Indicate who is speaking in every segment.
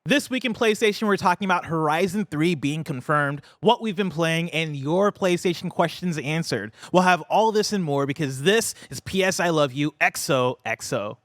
Speaker 1: This week in PlayStation, we're talking about Horizon 3 being confirmed, what we've been playing, and your PlayStation questions answered. We'll have all this and more because this is PS I Love You XOXO.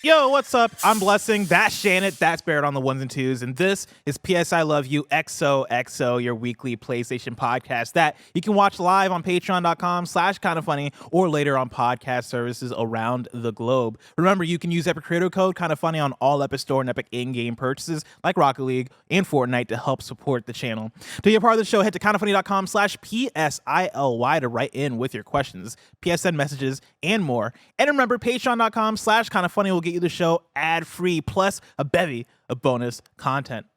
Speaker 1: Yo, what's up? I'm Blessing, that's Janet, that's Barrett on the ones and twos, and this is PS I Love You XOXO, your weekly PlayStation podcast that you can watch live on patreon.com/KindaFunny or later on podcast services around the globe. Remember, you can use Epic Creator Code KindaFunny on all Epic Store and Epic in-game purchases like Rocket League and Fortnite to help support the channel. To be a part of the show, head to KindaFunny.com/PSILY to write in with your questions, PSN messages, and more. And remember, patreon.com/KindaFunny will get you the show ad-free, plus a bevy of bonus content.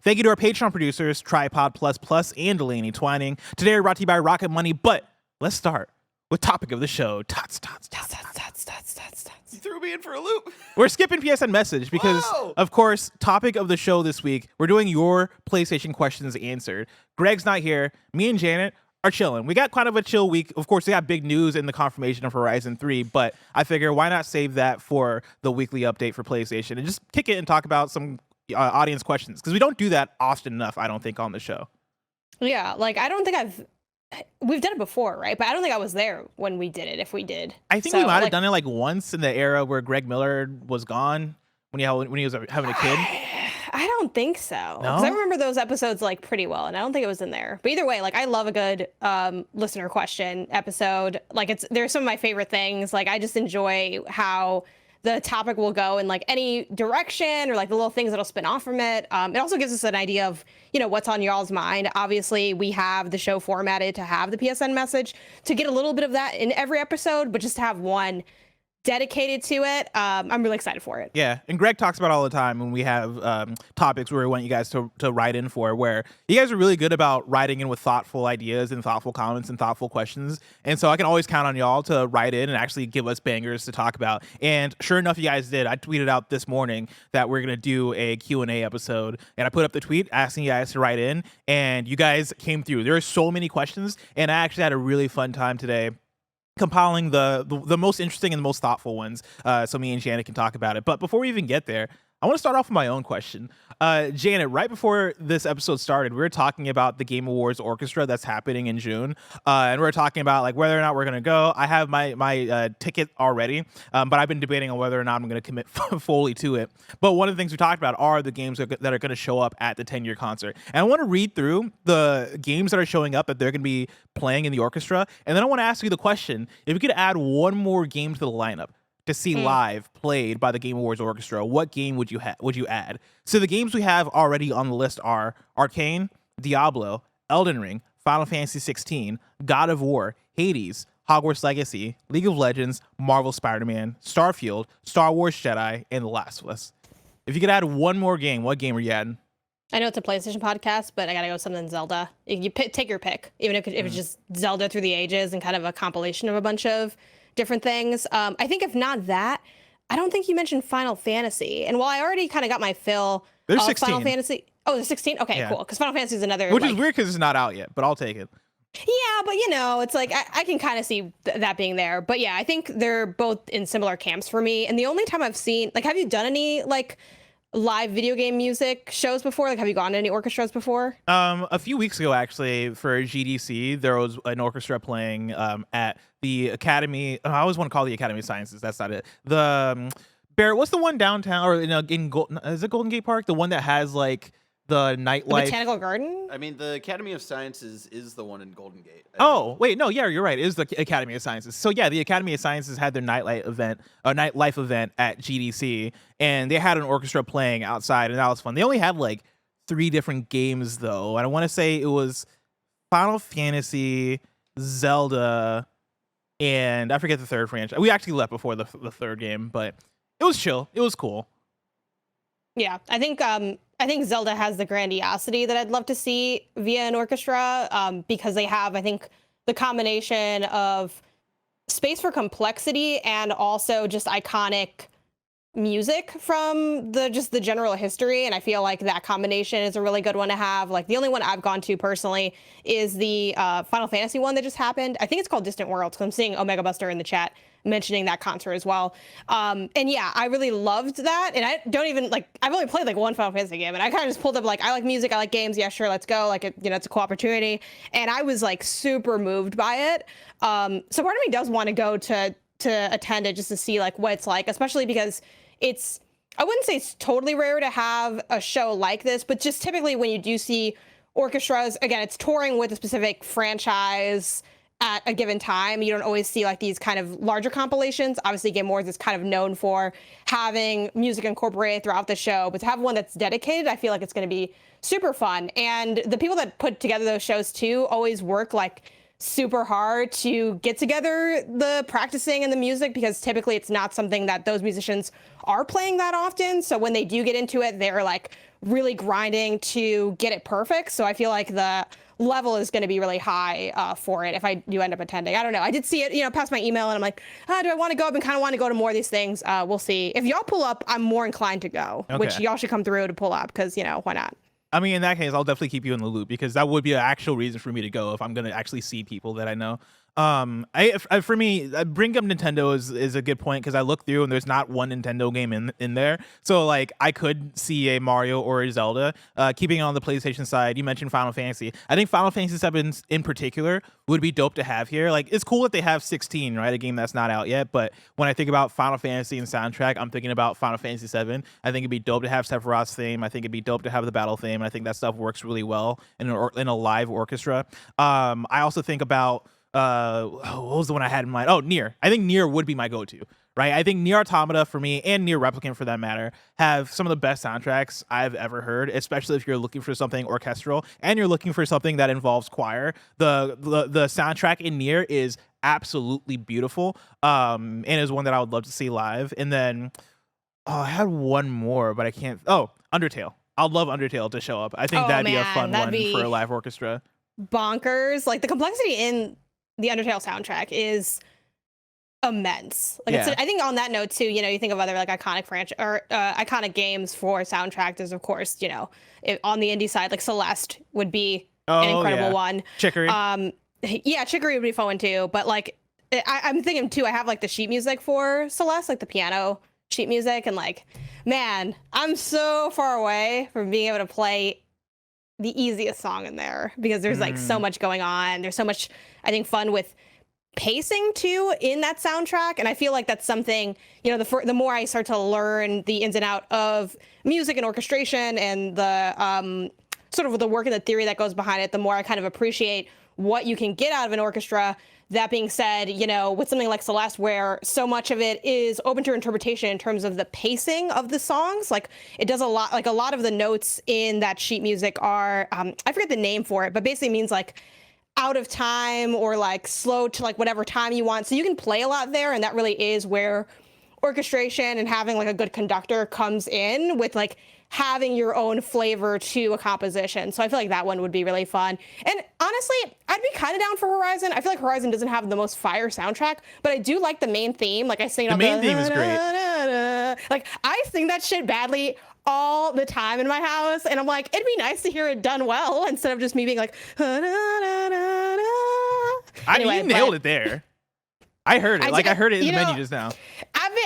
Speaker 1: Thank you to our Patreon producers, Tripod Plus and Delaney Twining. Today we're brought to you by Rocket Money, but let's start with topic of the show. Tots.
Speaker 2: You threw me in for a loop.
Speaker 1: We're skipping PSN message because, of course, topic of the show this week, we're doing your PlayStation questions answered. Greg's not here. Me and Janet are chilling. We got kind of a chill week. Of course, we got big news in the confirmation of Horizon 3, but I figure why not save that for the weekly update for PlayStation and just kick it and talk about some audience questions, because we don't do that often enough, I don't think, on the show.
Speaker 3: Yeah, like I don't think we've done it before, right? But I don't think I was there when we did it, if we did.
Speaker 1: I think we might have done it like once in the era where Greg Miller was gone, when he was having a kid.
Speaker 3: I don't think so.
Speaker 1: No?
Speaker 3: Because I remember those episodes like pretty well, and I don't think it was in there. But either way, like I love a good listener question episode. Like there's some of my favorite things. Like I just enjoy how the topic will go in like any direction, or like the little things that'll spin off from it. It also gives us an idea of, what's on y'all's mind. Obviously, we have the show formatted to have the PSN message to get a little bit of that in every episode, but just to have one dedicated to it, I'm really excited for it.
Speaker 1: Yeah, and Greg talks about all the time when we have topics where we want you guys to write in for, where you guys are really good about writing in with thoughtful ideas and thoughtful comments and thoughtful questions, and so I can always count on y'all to write in and actually give us bangers to talk about. And sure enough, you guys did. I tweeted out this morning that we're gonna do a Q&A episode, and I put up the tweet asking you guys to write in, and you guys came through. There are so many questions, and I actually had a really fun time today compiling the most interesting and the most thoughtful ones, so me and Janet can talk about it. But before we even get there, I want to start off with my own question. Janet, right before this episode started, we were talking about the Game Awards Orchestra that's happening in June, and we were talking about like whether or not we're gonna go. I have my ticket already, but I've been debating on whether or not I'm gonna commit fully to it. But one of the things we talked about are the games that are gonna show up at the 10-year concert, and I want to read through the games that are showing up that they're gonna be playing in the orchestra, and then I want to ask you the question: if you could add one more game to the lineup to see live played by the Game Awards Orchestra, what game would you add? So the games we have already on the list are Arcane, Diablo, Elden Ring, Final Fantasy 16, God of War, Hades, Hogwarts Legacy, League of Legends, Marvel Spider-Man, Starfield, Star Wars Jedi, and The Last of Us. If you could add one more game, what game are you adding?
Speaker 3: I know it's a PlayStation podcast, but I gotta go with something Zelda. You take your pick, even if it's just Zelda Through the Ages and kind of a compilation of a bunch of different things. I think if not that, I don't think you mentioned Final Fantasy. And while I already kind of got my fill
Speaker 1: There's
Speaker 3: of
Speaker 1: 16.
Speaker 3: Final Fantasy, there's 16. Okay,
Speaker 1: Yeah.
Speaker 3: cool. Because Final Fantasy is another,
Speaker 1: Which is weird because it's not out yet, but I'll take it.
Speaker 3: Yeah, but it's like I can kind of see that being there. But yeah, I think they're both in similar camps for me. And the only time I've seen, like, have you done any like live video game music shows before? Like, have you gone to any orchestras before?
Speaker 1: A few weeks ago, actually, for GDC, there was an orchestra playing at the Academy. I always want to call it the Academy of Sciences. That's not it. The Barrett, what's the one downtown, or is it Golden Gate Park? The one that has like the nightlife.
Speaker 3: Botanical Garden?
Speaker 2: I mean, the Academy of Sciences is the one in Golden Gate.
Speaker 1: Wait, no, yeah, you're right. It is the Academy of Sciences. So yeah, the Academy of Sciences had their nightlife event at GDC, and they had an orchestra playing outside, and that was fun. They only had like 3 different games though, and I want to say it was Final Fantasy, Zelda, and I forget the third franchise. We actually left before the third game, but it was chill. It was cool.
Speaker 3: Yeah, I think Zelda has the grandiosity that I'd love to see via an orchestra, because they have, I think, the combination of space for complexity and also just iconic music from the general history, and I feel like that combination is a really good one to have. Like the only one I've gone to personally is the Final Fantasy one that just happened. I think it's called Distant Worlds, because I'm seeing Omega Buster in the chat mentioning that concert as well. And yeah, I really loved that, and I don't even like, I've only played like one Final Fantasy game, and I kind of just pulled up like, I like music, I like games, yeah sure, let's go, like it's a cool opportunity, and I was like super moved by it. So part of me does want to go to attend it just to see like what it's like, especially because it's, I wouldn't say it's totally rare to have a show like this, but just typically when you do see orchestras, again, it's touring with a specific franchise at a given time. You don't always see like these kind of larger compilations. Obviously, Game Awards is kind of known for having music incorporated throughout the show, but to have one that's dedicated, I feel like it's going to be super fun. And the people that put together those shows too always work like super hard to get together the practicing and the music, because typically it's not something that those musicians are playing that often. So when they do get into it, they're like really grinding to get it perfect. So I feel like the level is going to be really high for it if I do end up attending. I don't know. I did see it, past my email, and I'm like, do I want to go up, and kind of want to go to more of these things? We'll see. If y'all pull up, I'm more inclined to go, which y'all should come through to pull up, because, why not?
Speaker 1: I mean, in that case, I'll definitely keep you in the loop, because that would be an actual reason for me to go if I'm going to actually see people that I know. For me, bring up Nintendo is a good point, because I look through and there's not one Nintendo game in there. So like I could see a Mario or a Zelda. Keeping it on the PlayStation side, you mentioned Final Fantasy. I think Final Fantasy 7 in particular would be dope to have here. Like it's cool that they have 16, right? A game that's not out yet. But when I think about Final Fantasy and soundtrack, I'm thinking about Final Fantasy 7. I think it'd be dope to have Sephiroth's theme. I think it'd be dope to have the battle theme. I think that stuff works really well in a live orchestra. I also think about what was the one I had in mind? Oh, Nier. I think Nier would be my go-to, right? I think Nier Automata for me, and Nier Replicant for that matter, have some of the best soundtracks I've ever heard, especially if you're looking for something orchestral and you're looking for something that involves choir. The soundtrack in Nier is absolutely beautiful, and is one that I would love to see live. And then I had one more, but I can't. Oh, Undertale. I'd love Undertale to show up. I think that'd be a fun one for a live orchestra.
Speaker 3: Bonkers. Like the complexity in the Undertale soundtrack is immense. Like I think on that note too, you think of other like iconic iconic games for soundtrack. There's of course, on the indie side, like Celeste would be an incredible one.
Speaker 1: Chicory.
Speaker 3: Chicory would be fun one too. But like I'm thinking too, I have like the sheet music for Celeste, like the piano sheet music, and like, man, I'm so far away from being able to play the easiest song in there, because there's like so much going on. There's so much, I think, fun with pacing too in that soundtrack, and I feel like that's something, the more I start to learn the ins and out of music and orchestration and the sort of the work and the theory that goes behind it, the more I kind of appreciate what you can get out of an orchestra. That being said, with something like Celeste, where so much of it is open to interpretation in terms of the pacing of the songs, like it does a lot, like a lot of the notes in that sheet music are, I forget the name for it, but basically means like out of time or like slow to like whatever time you want. So you can play a lot there, and that really is where orchestration and having like a good conductor comes in, with like having your own flavor to a composition. So I feel like that one would be really fun. And honestly, I'd be kind of down for Horizon. I feel like Horizon doesn't have the most fire soundtrack, but I do like the main theme. Like I sing
Speaker 1: the main theme is great.
Speaker 3: Like I sing that shit badly all the time in my house, and I'm like, it'd be nice to hear it done well instead of just me being like, anyway,
Speaker 1: you nailed it there. I heard it. I heard it in the menu just now.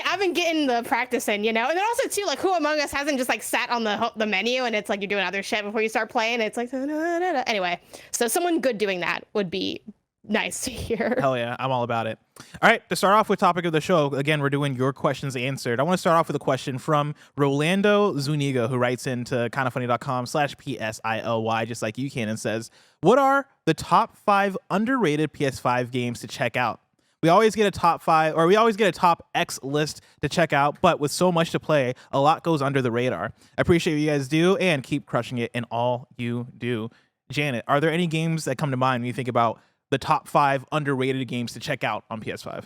Speaker 3: I've been getting the practicing, and then also too, like Who Among Us hasn't just like sat on the menu, and it's like you're doing other shit before you start playing. It's like anyway, so someone good doing that would be nice to hear.
Speaker 1: Hell yeah, I'm all about it. All right, to start off with topic of the show, again, we're doing your questions answered. I want to start off with a question from Rolando Zuniga, who writes into kindafunny.com/PSILY, just like you can, and says, what are the top 5 underrated PS5 games to check out? We always get a top 5, or we always get a top X list to check out, but with so much to play, a lot goes under the radar. I appreciate what you guys do, and keep crushing it in all you do. Janet, are there any games that come to mind when you think about the top 5 underrated games to check out on PS5?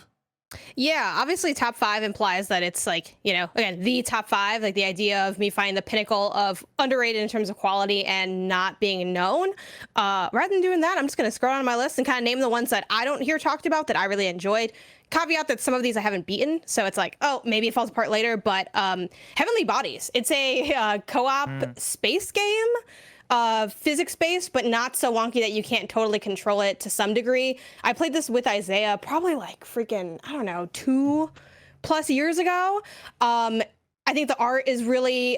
Speaker 3: Yeah, obviously top 5 implies that it's like, again, the top 5, like the idea of me finding the pinnacle of underrated in terms of quality and not being known. Rather than doing that, I'm just going to scroll down my list and kind of name the ones that I don't hear talked about that I really enjoyed. caveat that some of these I haven't beaten, so it's like, oh, maybe it falls apart later. But Heavenly Bodies, it's a co-op space game, physics-based, but not so wonky that you can't totally control it to some degree. I played this with Isaiah probably like freaking, I don't know, 2+ years ago. I think the art is really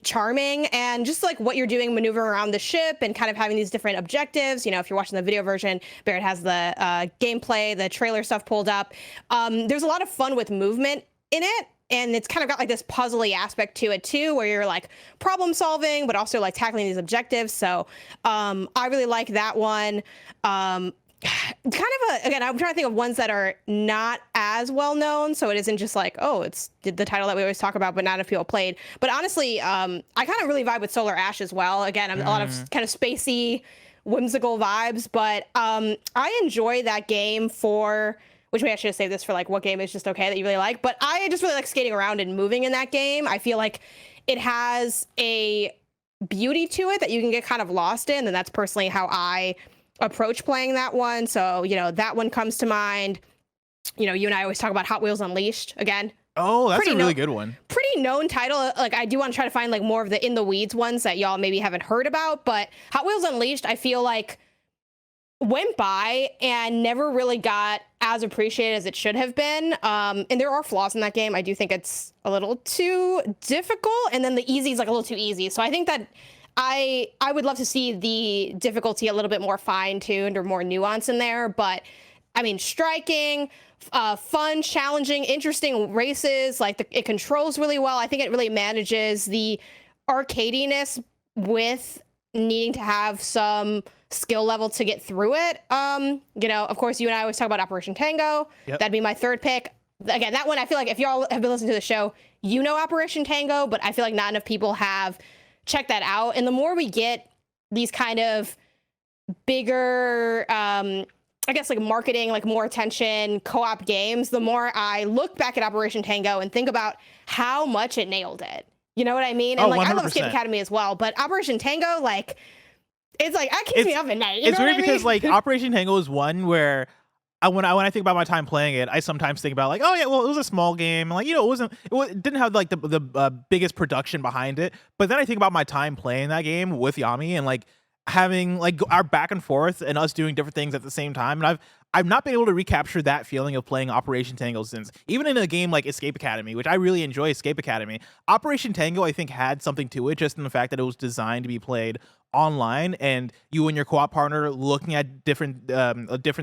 Speaker 3: charming, and just like what you're doing, maneuvering around the ship and kind of having these different objectives. You know, if you're watching the video version, Barrett has the gameplay, the trailer stuff pulled up. There's a lot of fun with movement in it, and it's kind of got like this puzzly aspect to it too, where you're like problem solving, but also like tackling these objectives. So I really like that one. Kind of again, I'm trying to think of ones that are not as well known, so it isn't just like, oh, it's the title that we always talk about but not enough people played. But honestly, I kind of really vibe with Solar Ash as well. Again, I'm a lot of kind of spacey, whimsical vibes, but I enjoy that game for, which maybe I should have saved this for like what game is just okay that you really like, but I just really like skating around and moving in that game. I feel like it has a beauty to it that you can get kind of lost in, and that's personally how I approach playing that one. So, you know, that one comes to mind. You know, you and I always talk about Hot Wheels Unleashed again.
Speaker 1: Oh, that's a really good one.
Speaker 3: Pretty known title. Like, I do want to try to find like more of the in the weeds ones that y'all maybe haven't heard about, but Hot Wheels Unleashed, I feel like went by and never really got as appreciated as it should have been. And there are flaws in that game. I do think it's a little too difficult, and then the easy is like a little too easy. So I think that I would love to see the difficulty a little bit more fine-tuned or more nuance in there. But I mean, striking, fun, challenging, interesting races. Like it controls really well. I think it really manages the arcadiness with needing to have some skill level to get through it. You know, of course, you and I always talk about Operation Tango. Yep. That'd be my third pick. Again, that one, I feel like if y'all have been listening to the show, you know Operation Tango, but I feel like not enough people have check that out. And the more we get these kind of bigger, I guess like marketing, like more attention, co-op games, the more I look back at Operation Tango and think about how much it nailed it. You know what I mean? And like 100%. I love Escape Academy as well, but Operation Tango, like, it's like, that keeps me up at night.
Speaker 1: It's weird because like Operation Tango is one where when I think about my time playing it, I sometimes think about like, oh yeah, well, it was a small game, like, you know, it didn't have like the biggest production behind it. But then I think about my time playing that game with Yami and like having like our back and forth and us doing different things at the same time. And I've not been able to recapture that feeling of playing Operation Tango since, even in a game like Escape Academy, which I really enjoy Escape Academy. Operation Tango, I think, had something to it, just in the fact that it was designed to be played online, and you and your co-op partner looking at different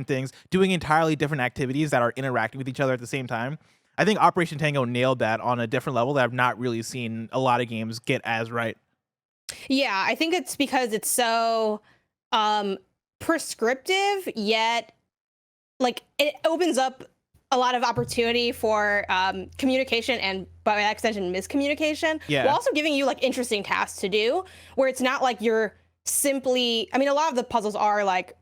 Speaker 1: things, doing entirely different activities that are interacting with each other at the same time. I think Operation Tango nailed that on a different level that I've not really seen a lot of games get as right.
Speaker 3: Yeah, I think it's because it's so prescriptive, yet like it opens up a lot of opportunity for communication and by extension miscommunication, while also giving you like interesting tasks to do, where it's not like you're simply, I mean, a lot of the puzzles are like,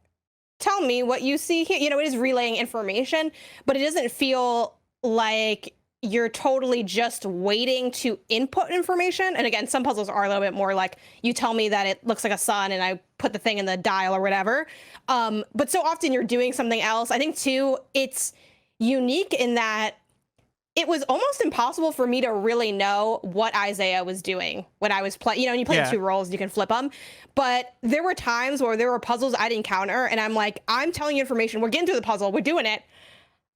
Speaker 3: tell me what you see here, you know, it is relaying information, but it doesn't feel like you're totally just waiting to input information. And again, some puzzles are a little bit more like, you tell me that it looks like a sun and I put the thing in the dial or whatever. But so often you're doing something else. I think too, it's unique in that it was almost impossible for me to really know what Isaiah was doing when I was playing. You know, and you play two roles, you can flip them. But there were times where there were puzzles I'd encounter, and I'm like, I'm telling you information. We're getting through the puzzle. We're doing it.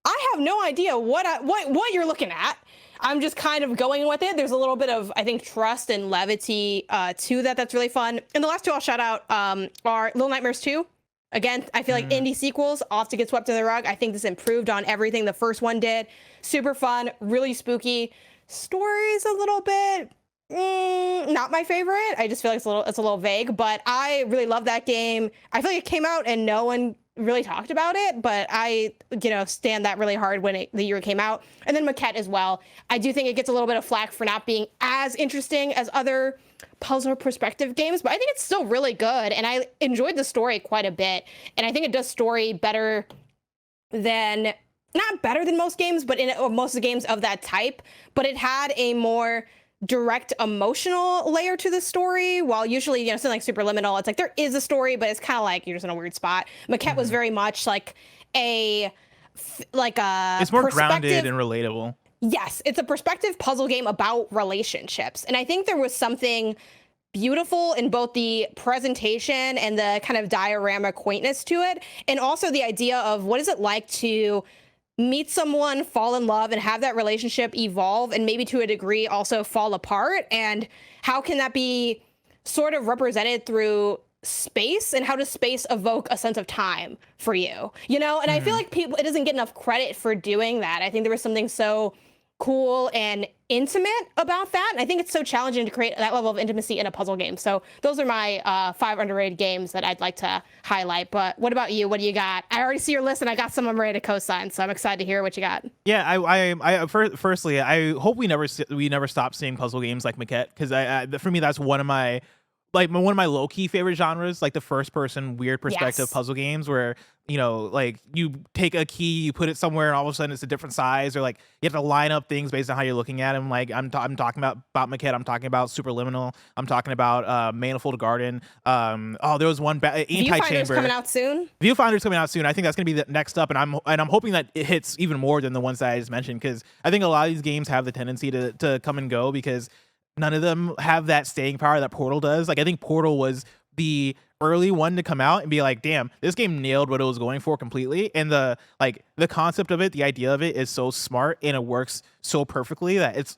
Speaker 3: I have no idea what you're looking at. I'm just kind of going with it. There's a little bit of, I think, trust and levity to that. That's really fun. And the last two I'll shout out are Little Nightmares 2. Again, I feel like indie sequels often get swept under the rug. I think this improved on everything the first one did. Super fun, really spooky. Story's a little bit not my favorite. I just feel like it's a little vague, but I really love that game. I feel like it came out and no one really talked about it, but I, stand that really hard when the year it came out. And then Maquette as well. I do think it gets a little bit of flack for not being as interesting as other puzzle perspective games, but I think it's still really good, and I enjoyed the story quite a bit, and I think it does story better than, not better than most games, but most of the games of that type, but it had a more direct emotional layer to the story, while usually, something like Superliminal, it's like there is a story, but it's kind of like you're just in a weird spot. Maquette was very much like a like a
Speaker 1: It's more grounded
Speaker 3: perspective.
Speaker 1: and relatable.
Speaker 3: Yes, it's a perspective puzzle game about relationships. And I think there was something beautiful in both the presentation and the kind of diorama quaintness to it, and also the idea of what is it like to meet someone, fall in love, and have that relationship evolve, and maybe to a degree also fall apart, and how can that be sort of represented through space, and how does space evoke a sense of time for you, you know? And I feel like it doesn't get enough credit for doing that. I think there was something so cool and intimate about that, and I think it's so challenging to create that level of intimacy in a puzzle game. So those are my 5 underrated games that I'd like to highlight. But what about you? What do you got? I already see your list, and I got some I'm ready to co-sign, so I'm excited to hear what you got.
Speaker 1: Yeah, firstly, I hope we never stop seeing puzzle games like Maquette, because for me that's one of my low key favorite genres, like the first person weird perspective
Speaker 3: Yes.
Speaker 1: puzzle games where, you know, like you take a key, you put it somewhere, and all of a sudden it's a different size, or like you have to line up things based on how you're looking at them. Like I'm talking about Maquette, I'm talking about Superliminal, I'm talking about Manifold Garden. There was one
Speaker 3: Viewfinder's
Speaker 1: Anti-Chamber.
Speaker 3: coming out soon.
Speaker 1: Viewfinder's coming out soon. I think that's gonna be the next up, and I'm hoping that it hits even more than the ones that I just mentioned, because I think a lot of these games have the tendency to come and go because none of them have that staying power that Portal does. Like I think Portal was the early one to come out and be like, damn, this game nailed what it was going for completely. And the concept of it, the idea of it is so smart, and it works so perfectly that it's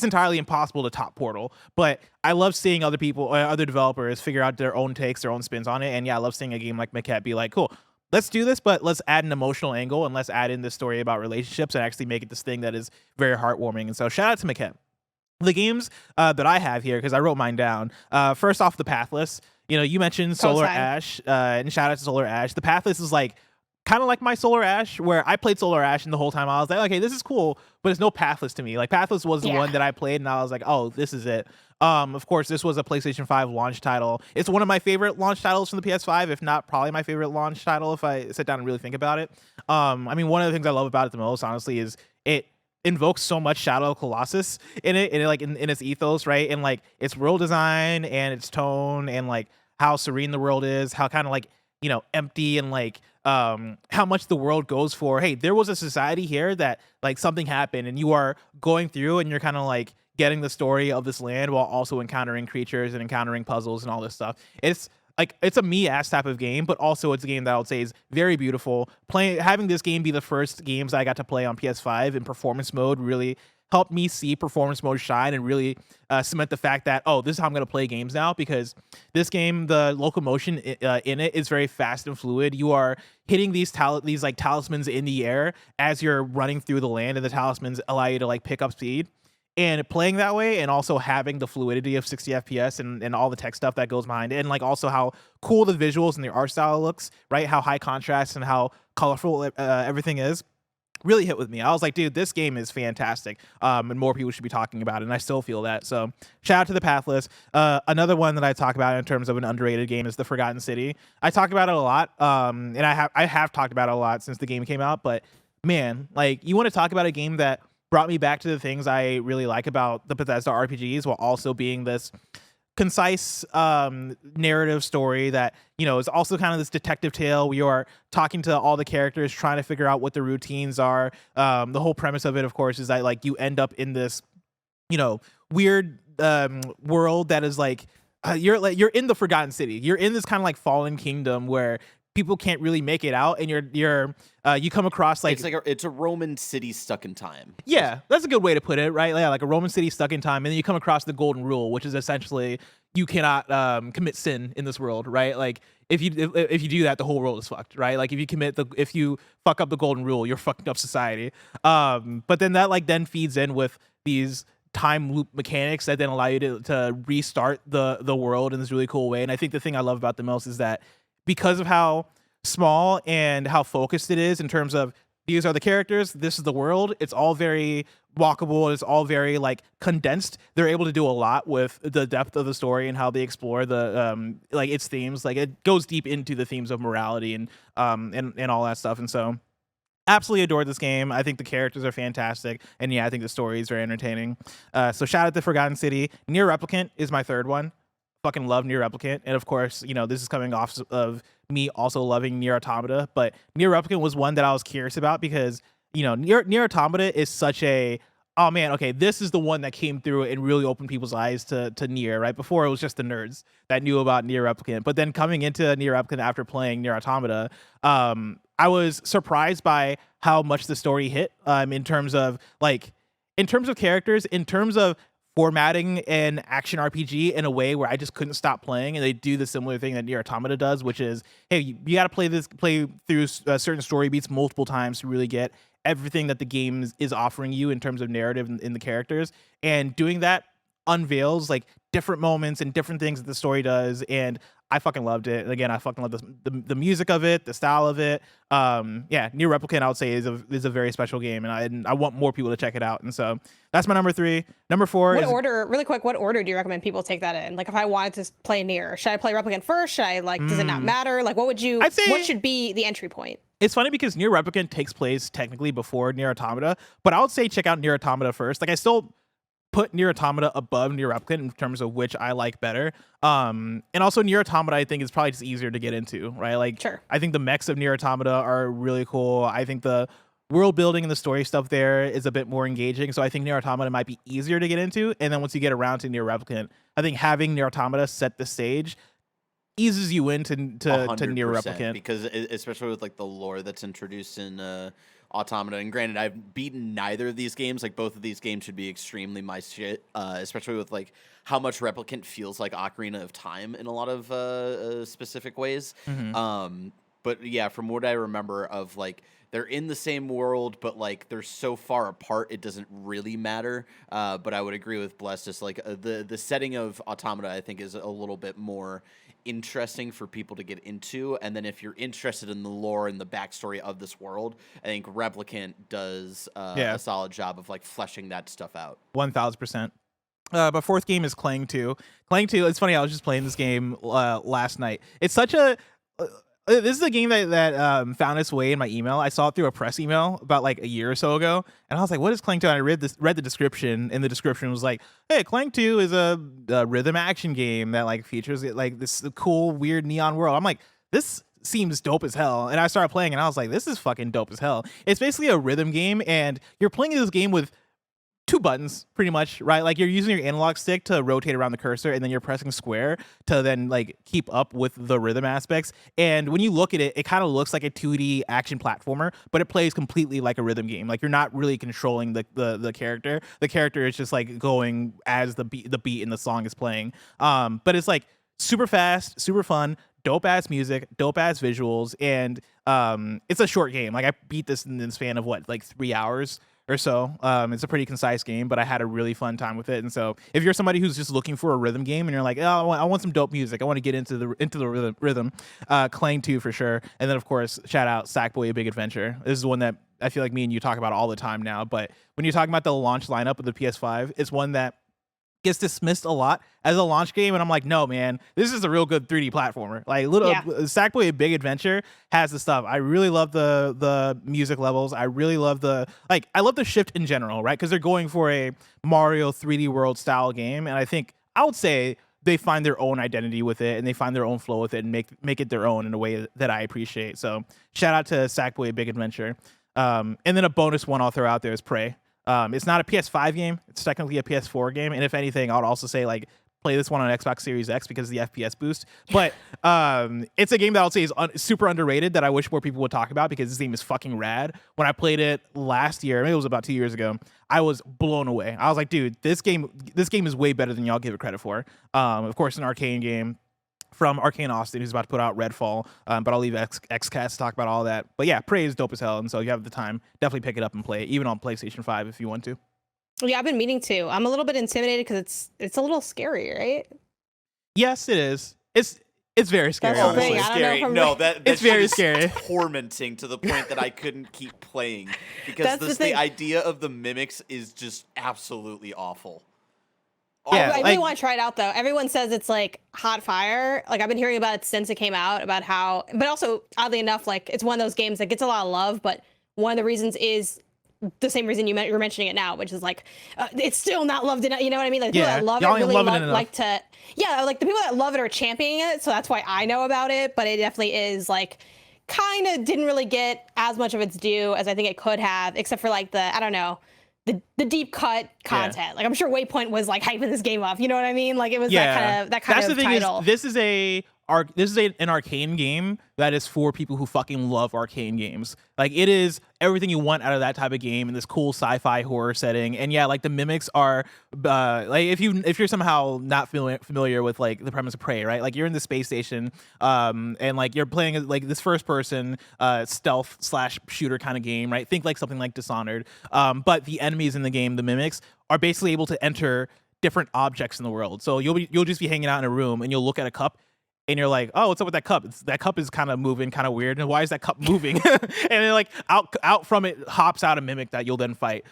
Speaker 1: entirely impossible to top Portal. But I love seeing other people, other developers figure out their own takes, their own spins on it. And yeah, I love seeing a game like Maquette be like, cool, let's do this, but let's add an emotional angle, and let's add in this story about relationships and actually make it this thing that is very heartwarming. And so shout out to Maquette. The games that I have here, because I wrote mine down. First off, the Pathless. You know, you mentioned Solar Ash, and shout out to Solar Ash. The Pathless is like kind of like my Solar Ash, where I played Solar Ash, and the whole time I was like, okay, this is cool, but it's no Pathless to me. Like Pathless was the one that I played, and I was like, oh, this is it. Of course, this was a PlayStation 5 launch title. It's one of my favorite launch titles from the PS5, if not probably my favorite launch title if I sit down and really think about it. I mean, one of the things I love about it the most, honestly, is it invokes so much Shadow of Colossus in it, and like in its ethos, right? And like its world design and its tone, and like how serene the world is, how kind of like, you know, empty, and like how much the world goes for, hey, there was a society here that like something happened, and you are going through and you're kind of like getting the story of this land while also encountering creatures and encountering puzzles and all this stuff. It's a me-ass type of game, but also it's a game that I would say is very beautiful. Having this game be the first games I got to play on PS5 in performance mode really helped me see performance mode shine, and really cement the fact that, oh, this is how I'm going to play games now, because this game, the locomotion in it is very fast and fluid. You are hitting these like talismans in the air as you're running through the land, and the talismans allow you to like pick up speed. And playing that way, and also having the fluidity of 60 FPS and all the tech stuff that goes behind it, and like also how cool the visuals and the art style looks, right? How high contrast and how colorful everything is, really hit with me. I was like, dude, this game is fantastic, and more people should be talking about it, and I still feel that. So shout out to the Pathless. Another one that I talk about in terms of an underrated game is The Forgotten City. I talk about it a lot, and I have talked about it a lot since the game came out, but man, like, you want to talk about a game that brought me back to the things I really like about the Bethesda RPGs, while also being this concise narrative story that, you know, is also kind of this detective tale. We are talking to all the characters, trying to figure out what the routines are. The whole premise of it, of course, is that like you end up in this, you know, weird world that is like you're in the Forgotten City. You're in this kind of like fallen kingdom where people can't really make it out, and you come across like
Speaker 2: it's a Roman city stuck in time.
Speaker 1: Yeah, that's a good way to put it, right? Yeah, like a Roman city stuck in time, and then you come across the golden rule, which is essentially you cannot commit sin in this world, right? Like if you do that, the whole world is fucked, right? Like if you fuck up the golden rule, you're fucking up society. But then that like then feeds in with these time loop mechanics that then allow you to restart the world in this really cool way. And I think the thing I love about the most is that because of how small and how focused it is in terms of these are the characters, this is the world, it's all very walkable, it's all very like condensed. They're able to do a lot with the depth of the story and how they explore the like its themes. Like it goes deep into the themes of morality and all that stuff. And so absolutely adored this game. I think the characters are fantastic, and yeah, I think the story is very entertaining. So shout out to Forgotten City. Near Replicant is my third one. fucking love Nier Replicant, and of course, you know, this is coming off of me also loving Nier Automata, but Nier Replicant was one that I was curious about because, you know, Nier Automata is such a, oh man, okay, this is the one that came through and really opened people's eyes to Nier, right? Before it was just the nerds that knew about Nier Replicant, but then coming into Nier Replicant after playing Nier Automata, I was surprised by how much the story hit, in terms of characters, in terms of formatting an action RPG in a way where I just couldn't stop playing, and they do the similar thing that Nier Automata does, which is, hey, you got to play through certain story beats multiple times to really get everything that the game is offering you in terms of narrative in the characters, and doing that unveils like different moments and different things that the story does, and I fucking loved it. And again, I fucking love the music of it, the style of it. Yeah, Nier Replicant I would say is a very special game, and I want more people to check it out. And so that's my number 3. Number 4
Speaker 3: What
Speaker 1: is
Speaker 3: order, really quick, what order do you recommend people take that in? Like if I wanted to play Nier, should I play Replicant first? Should I does it not matter? Like what should be the entry point?
Speaker 1: It's funny because Nier Replicant takes place technically before Nier Automata, but I would say check out Nier Automata first. Like I still put Nier Automata above Nier Replicant in terms of which I like better. And also Nier Automata I think is probably just easier to get into, right? Like
Speaker 3: Sure.
Speaker 1: I think the mechs of Nier Automata are really cool. I think the world building and the story stuff there is a bit more engaging. So I think Nier Automata might be easier to get into. And then once you get around to Nier Replicant, I think having Nier Automata set the stage eases you into to Nier
Speaker 2: 100%,
Speaker 1: Replicant.
Speaker 2: because especially with like the lore that's introduced in Automata, and granted, I've beaten neither of these games. Like both of these games should be extremely my shit, especially with like how much Replicant feels like Ocarina of Time in a lot of specific ways. But yeah, from what I remember of like they're in the same world, but like they're so far apart, it doesn't really matter. But I would agree with Bless, just like the setting of Automata, I think is a little bit more interesting for people to get into, and then if you're interested in the lore and the backstory of this world, I think Replicant does a solid job of like fleshing that stuff out.
Speaker 1: 1000%. But fourth game is Clang 2. Clang 2, it's funny, I was just playing this game last night. It's such a this is a game that found its way in my email. I saw it through a press email about like a year or so ago, and I was like, what is Clang 2? And I read the description, and the description was like, hey, Clang 2 is a rhythm action game that like features like this cool weird neon world. I'm like, this seems dope as hell. And I started playing, and I was like, this is fucking dope as hell. It's basically a rhythm game, and you're playing this game with 2 buttons pretty much, right? Like you're using your analog stick to rotate around the cursor, and then you're pressing square to then like keep up with the rhythm aspects. And when you look at it, it kind of looks like a 2D action platformer, but it plays completely like a rhythm game. Like you're not really controlling the character. The character is just like going as the beat in the song is playing. But it's like super fast, super fun, dope ass music, dope ass visuals, and it's a short game. Like I beat this in the span of what, like 3 hours or so. It's a pretty concise game, but I had a really fun time with it. And so if you're somebody who's just looking for a rhythm game and you're like, oh, I want some dope music, I want to get into the rhythm, Clang 2 for sure. And then of course, shout out Sackboy: A Big Adventure. This is one that I feel like me and you talk about all the time now, but when you're talking about the launch lineup of the PS5, it's one that gets dismissed a lot as a launch game, and I'm like, no, man, this is a real good 3D platformer. Like Sackboy: A Big Adventure has the stuff. I really love the music levels. I really love I love the shift in general, right? Because they're going for a Mario 3D World style game, and I think I would say they find their own identity with it, and they find their own flow with it, and make it their own in a way that I appreciate. So shout out to Sackboy: A Big Adventure. And then a bonus one I'll throw out there is Prey. It's not a PS5 game. It's technically a PS4 game. And if anything, I would also say like play this one on Xbox Series X because of the FPS boost. But it's a game that I would say is super underrated that I wish more people would talk about because this game is fucking rad. When I played it last year, maybe it was about 2 years ago, I was blown away. I was like, dude, this game is way better than y'all give it credit for. Of course, an Arcane game from Arcane Austin, who's about to put out Redfall, but I'll leave XCast to talk about all that. But yeah, Prey is dope as hell, and so if you have the time, definitely pick it up and play it, even on PlayStation 5 if you want to.
Speaker 3: Yeah, I've been meaning to. I'm a little bit intimidated because it's a little scary, right?
Speaker 1: Yes, it is. It's very scary.
Speaker 3: That's
Speaker 1: Honestly.
Speaker 2: Scary. No,
Speaker 1: it's very scary.
Speaker 2: Tormenting to the point that I couldn't keep playing because the idea of the mimics is just absolutely awful.
Speaker 3: Yeah, I really want to try it out though. Everyone says it's like hot fire. Like I've been hearing about it since it came out, about how, but also oddly enough, like it's one of those games that gets a lot of love, but one of the reasons is the same reason you're mentioning it now, which is like it's still not loved enough. You know what I mean? Like people
Speaker 1: Yeah,
Speaker 3: that love
Speaker 1: y'all
Speaker 3: it
Speaker 1: ain't
Speaker 3: really
Speaker 1: loving it enough.
Speaker 3: like to. Yeah, like the people that love it are championing it, so that's why I know about it. But it definitely is like kind of didn't really get as much of its due as I think it could have, except for like the I don't know. The deep cut content.
Speaker 1: Yeah.
Speaker 3: Like I'm sure Waypoint was like hyping this game up. You know what I mean? Like it was
Speaker 1: Yeah,
Speaker 3: that kind
Speaker 1: that's
Speaker 3: of
Speaker 1: the thing
Speaker 3: title.
Speaker 1: is this is an arcane game that is for people who fucking love arcane games. Like it is everything you want out of that type of game in this cool sci-fi horror setting. And yeah, like the mimics are like if you're somehow not familiar with like the premise of Prey, right? Like you're in the space station and like you're playing like this first person stealth / shooter kind of game, right? Think like something like Dishonored. But the enemies in the game, the mimics, are basically able to enter different objects in the world. So you'll just be hanging out in a room and you'll look at a cup and you're like, oh, what's up with that cup? That cup is kind of moving, kind of weird. And why is that cup moving? And then like out from it hops out a mimic that you'll then fight.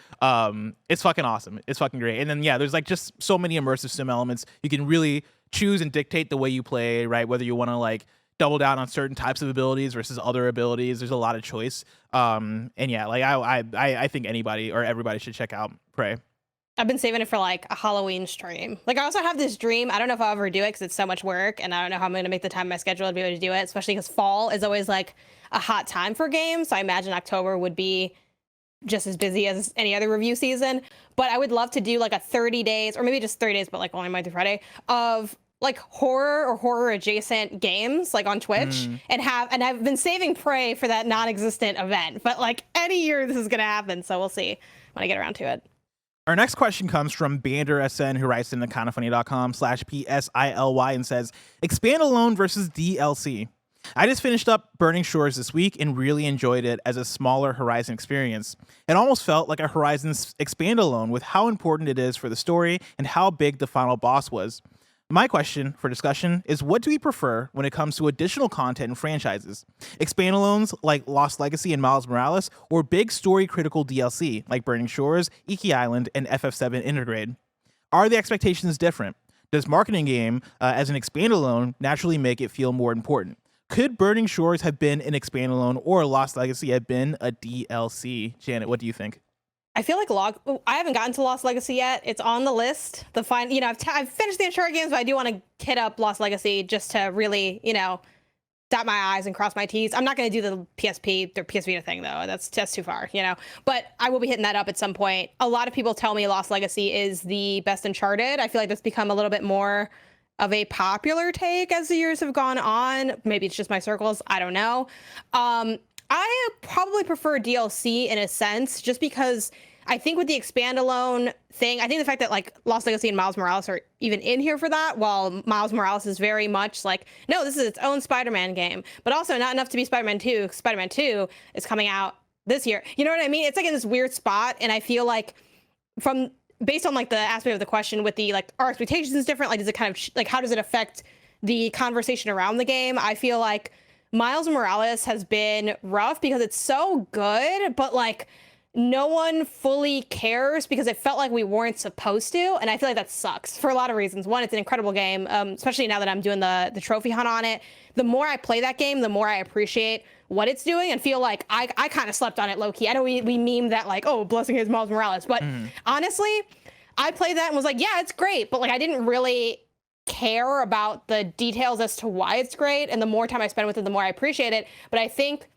Speaker 1: It's fucking awesome. It's fucking great. And then yeah, there's like just so many immersive sim elements. You can really choose and dictate the way you play, right? Whether you want to like double down on certain types of abilities versus other abilities. There's a lot of choice. And yeah, like I think anybody or everybody should check out Prey.
Speaker 3: I've been saving it for like a Halloween stream. Like I also have this dream. I don't know if I'll ever do it because it's so much work, and I don't know how I'm going to make the time in my schedule to be able to do it. Especially because fall is always like a hot time for games. So I imagine October would be just as busy as any other review season. But I would love to do like a 30 days, or maybe just 30 days, but like only Monday through Friday of like horror or horror adjacent games like on Twitch and I've been saving Prey for that non-existent event. But like any year this is going to happen, so we'll see when I get around to it.
Speaker 1: Our next question comes from Bander SN, who writes into kindafunny.com/PSILY and says, expand alone versus DLC. I just finished up Burning Shores this week and really enjoyed it as a smaller Horizon experience. It almost felt like a Horizon expand alone with how important it is for the story and how big the final boss was. My question for discussion is, what do we prefer when it comes to additional content and franchises? Expandalones like Lost Legacy and Miles Morales, or big story-critical DLC like Burning Shores, Iki Island, and FF7 Intergrade? Are the expectations different? Does marketing game as an expandalone naturally make it feel more important? Could Burning Shores have been an expandalone, or Lost Legacy have been a DLC? Janet, what do you think?
Speaker 3: I feel like I haven't gotten to Lost Legacy yet. It's on the list. I've finished the Uncharted games, but I do want to hit up Lost Legacy just to really, dot my I's and cross my T's. I'm not going to do the PSP or PS Vita thing though. That's too far, But I will be hitting that up at some point. A lot of people tell me Lost Legacy is the best Uncharted. I feel like that's become a little bit more of a popular take as the years have gone on. Maybe it's just my circles. I don't know. I probably prefer DLC in a sense, just because I think with the expandalone thing, I think the fact that like Lost Legacy and Miles Morales are even in here for that, while Miles Morales is very much like, no, this is its own Spider-Man game, but also not enough to be Spider-Man 2. Spider-Man 2 is coming out this year. You know what I mean? It's like in this weird spot, and I feel like based on like the aspect of the question with the like, are expectations different? Like, does it kind of like, how does it affect the conversation around the game? I feel like Miles Morales has been rough because it's so good, but like no one fully cares because it felt like we weren't supposed to. And I feel like that sucks for a lot of reasons. One, it's an incredible game, especially now that I'm doing the trophy hunt on it. The more I play that game, the more I appreciate what it's doing and feel like I kind of slept on it low key. I know we memed that like, oh, blessing his Miles Morales. But honestly, I played that and was like, yeah, it's great. But like I didn't really care about the details as to why it's great, and the more time I spend with it, the more I appreciate it. But I think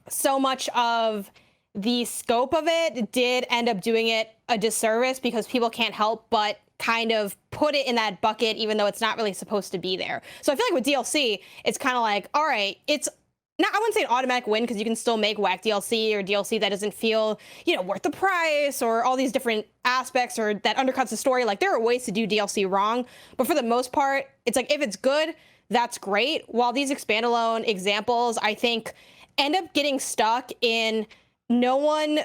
Speaker 3: so much of the scope of it did end up doing it a disservice because people can't help but kind of put it in that bucket even though it's not really supposed to be there. So I feel like with DLC, it's kind of like, all right, it's not, I wouldn't say an automatic win because you can still make whack DLC or DLC that doesn't feel, worth the price or all these different aspects or that undercuts the story. Like there are ways to do DLC wrong, but for the most part, it's like if it's good, that's great. While these expandalone examples, I think, end up getting stuck in no one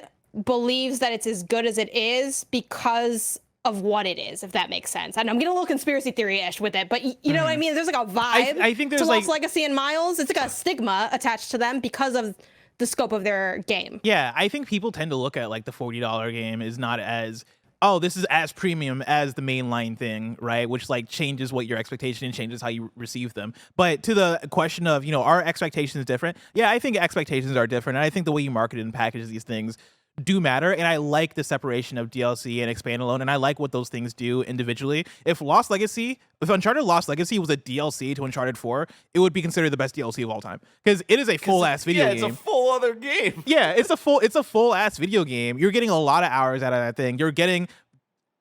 Speaker 3: believes that it's as good as it is because of what it is, if that makes sense. And I'm getting a little conspiracy theory-ish with it, but you know what I mean? There's like a vibe
Speaker 1: I think there's
Speaker 3: to Lost
Speaker 1: like
Speaker 3: Legacy and Miles. It's like a stigma attached to them because of the scope of their game.
Speaker 1: Yeah, I think people tend to look at like the $40 game is not as, oh, this is as premium as the mainline thing, right? Which like changes what your expectation and changes how you receive them. But to the question of, are expectations different? Yeah, I think expectations are different. And I think the way you market and package these things do matter, and I like the separation of DLC and expand alone, and I like what those things do individually. If Uncharted Lost Legacy was a DLC to Uncharted 4, it would be considered the best DLC of all time because it is a full ass video game.
Speaker 2: Yeah, it's a full other game.
Speaker 1: Yeah, it's a full ass video game. You're getting a lot of hours out of that thing. You're getting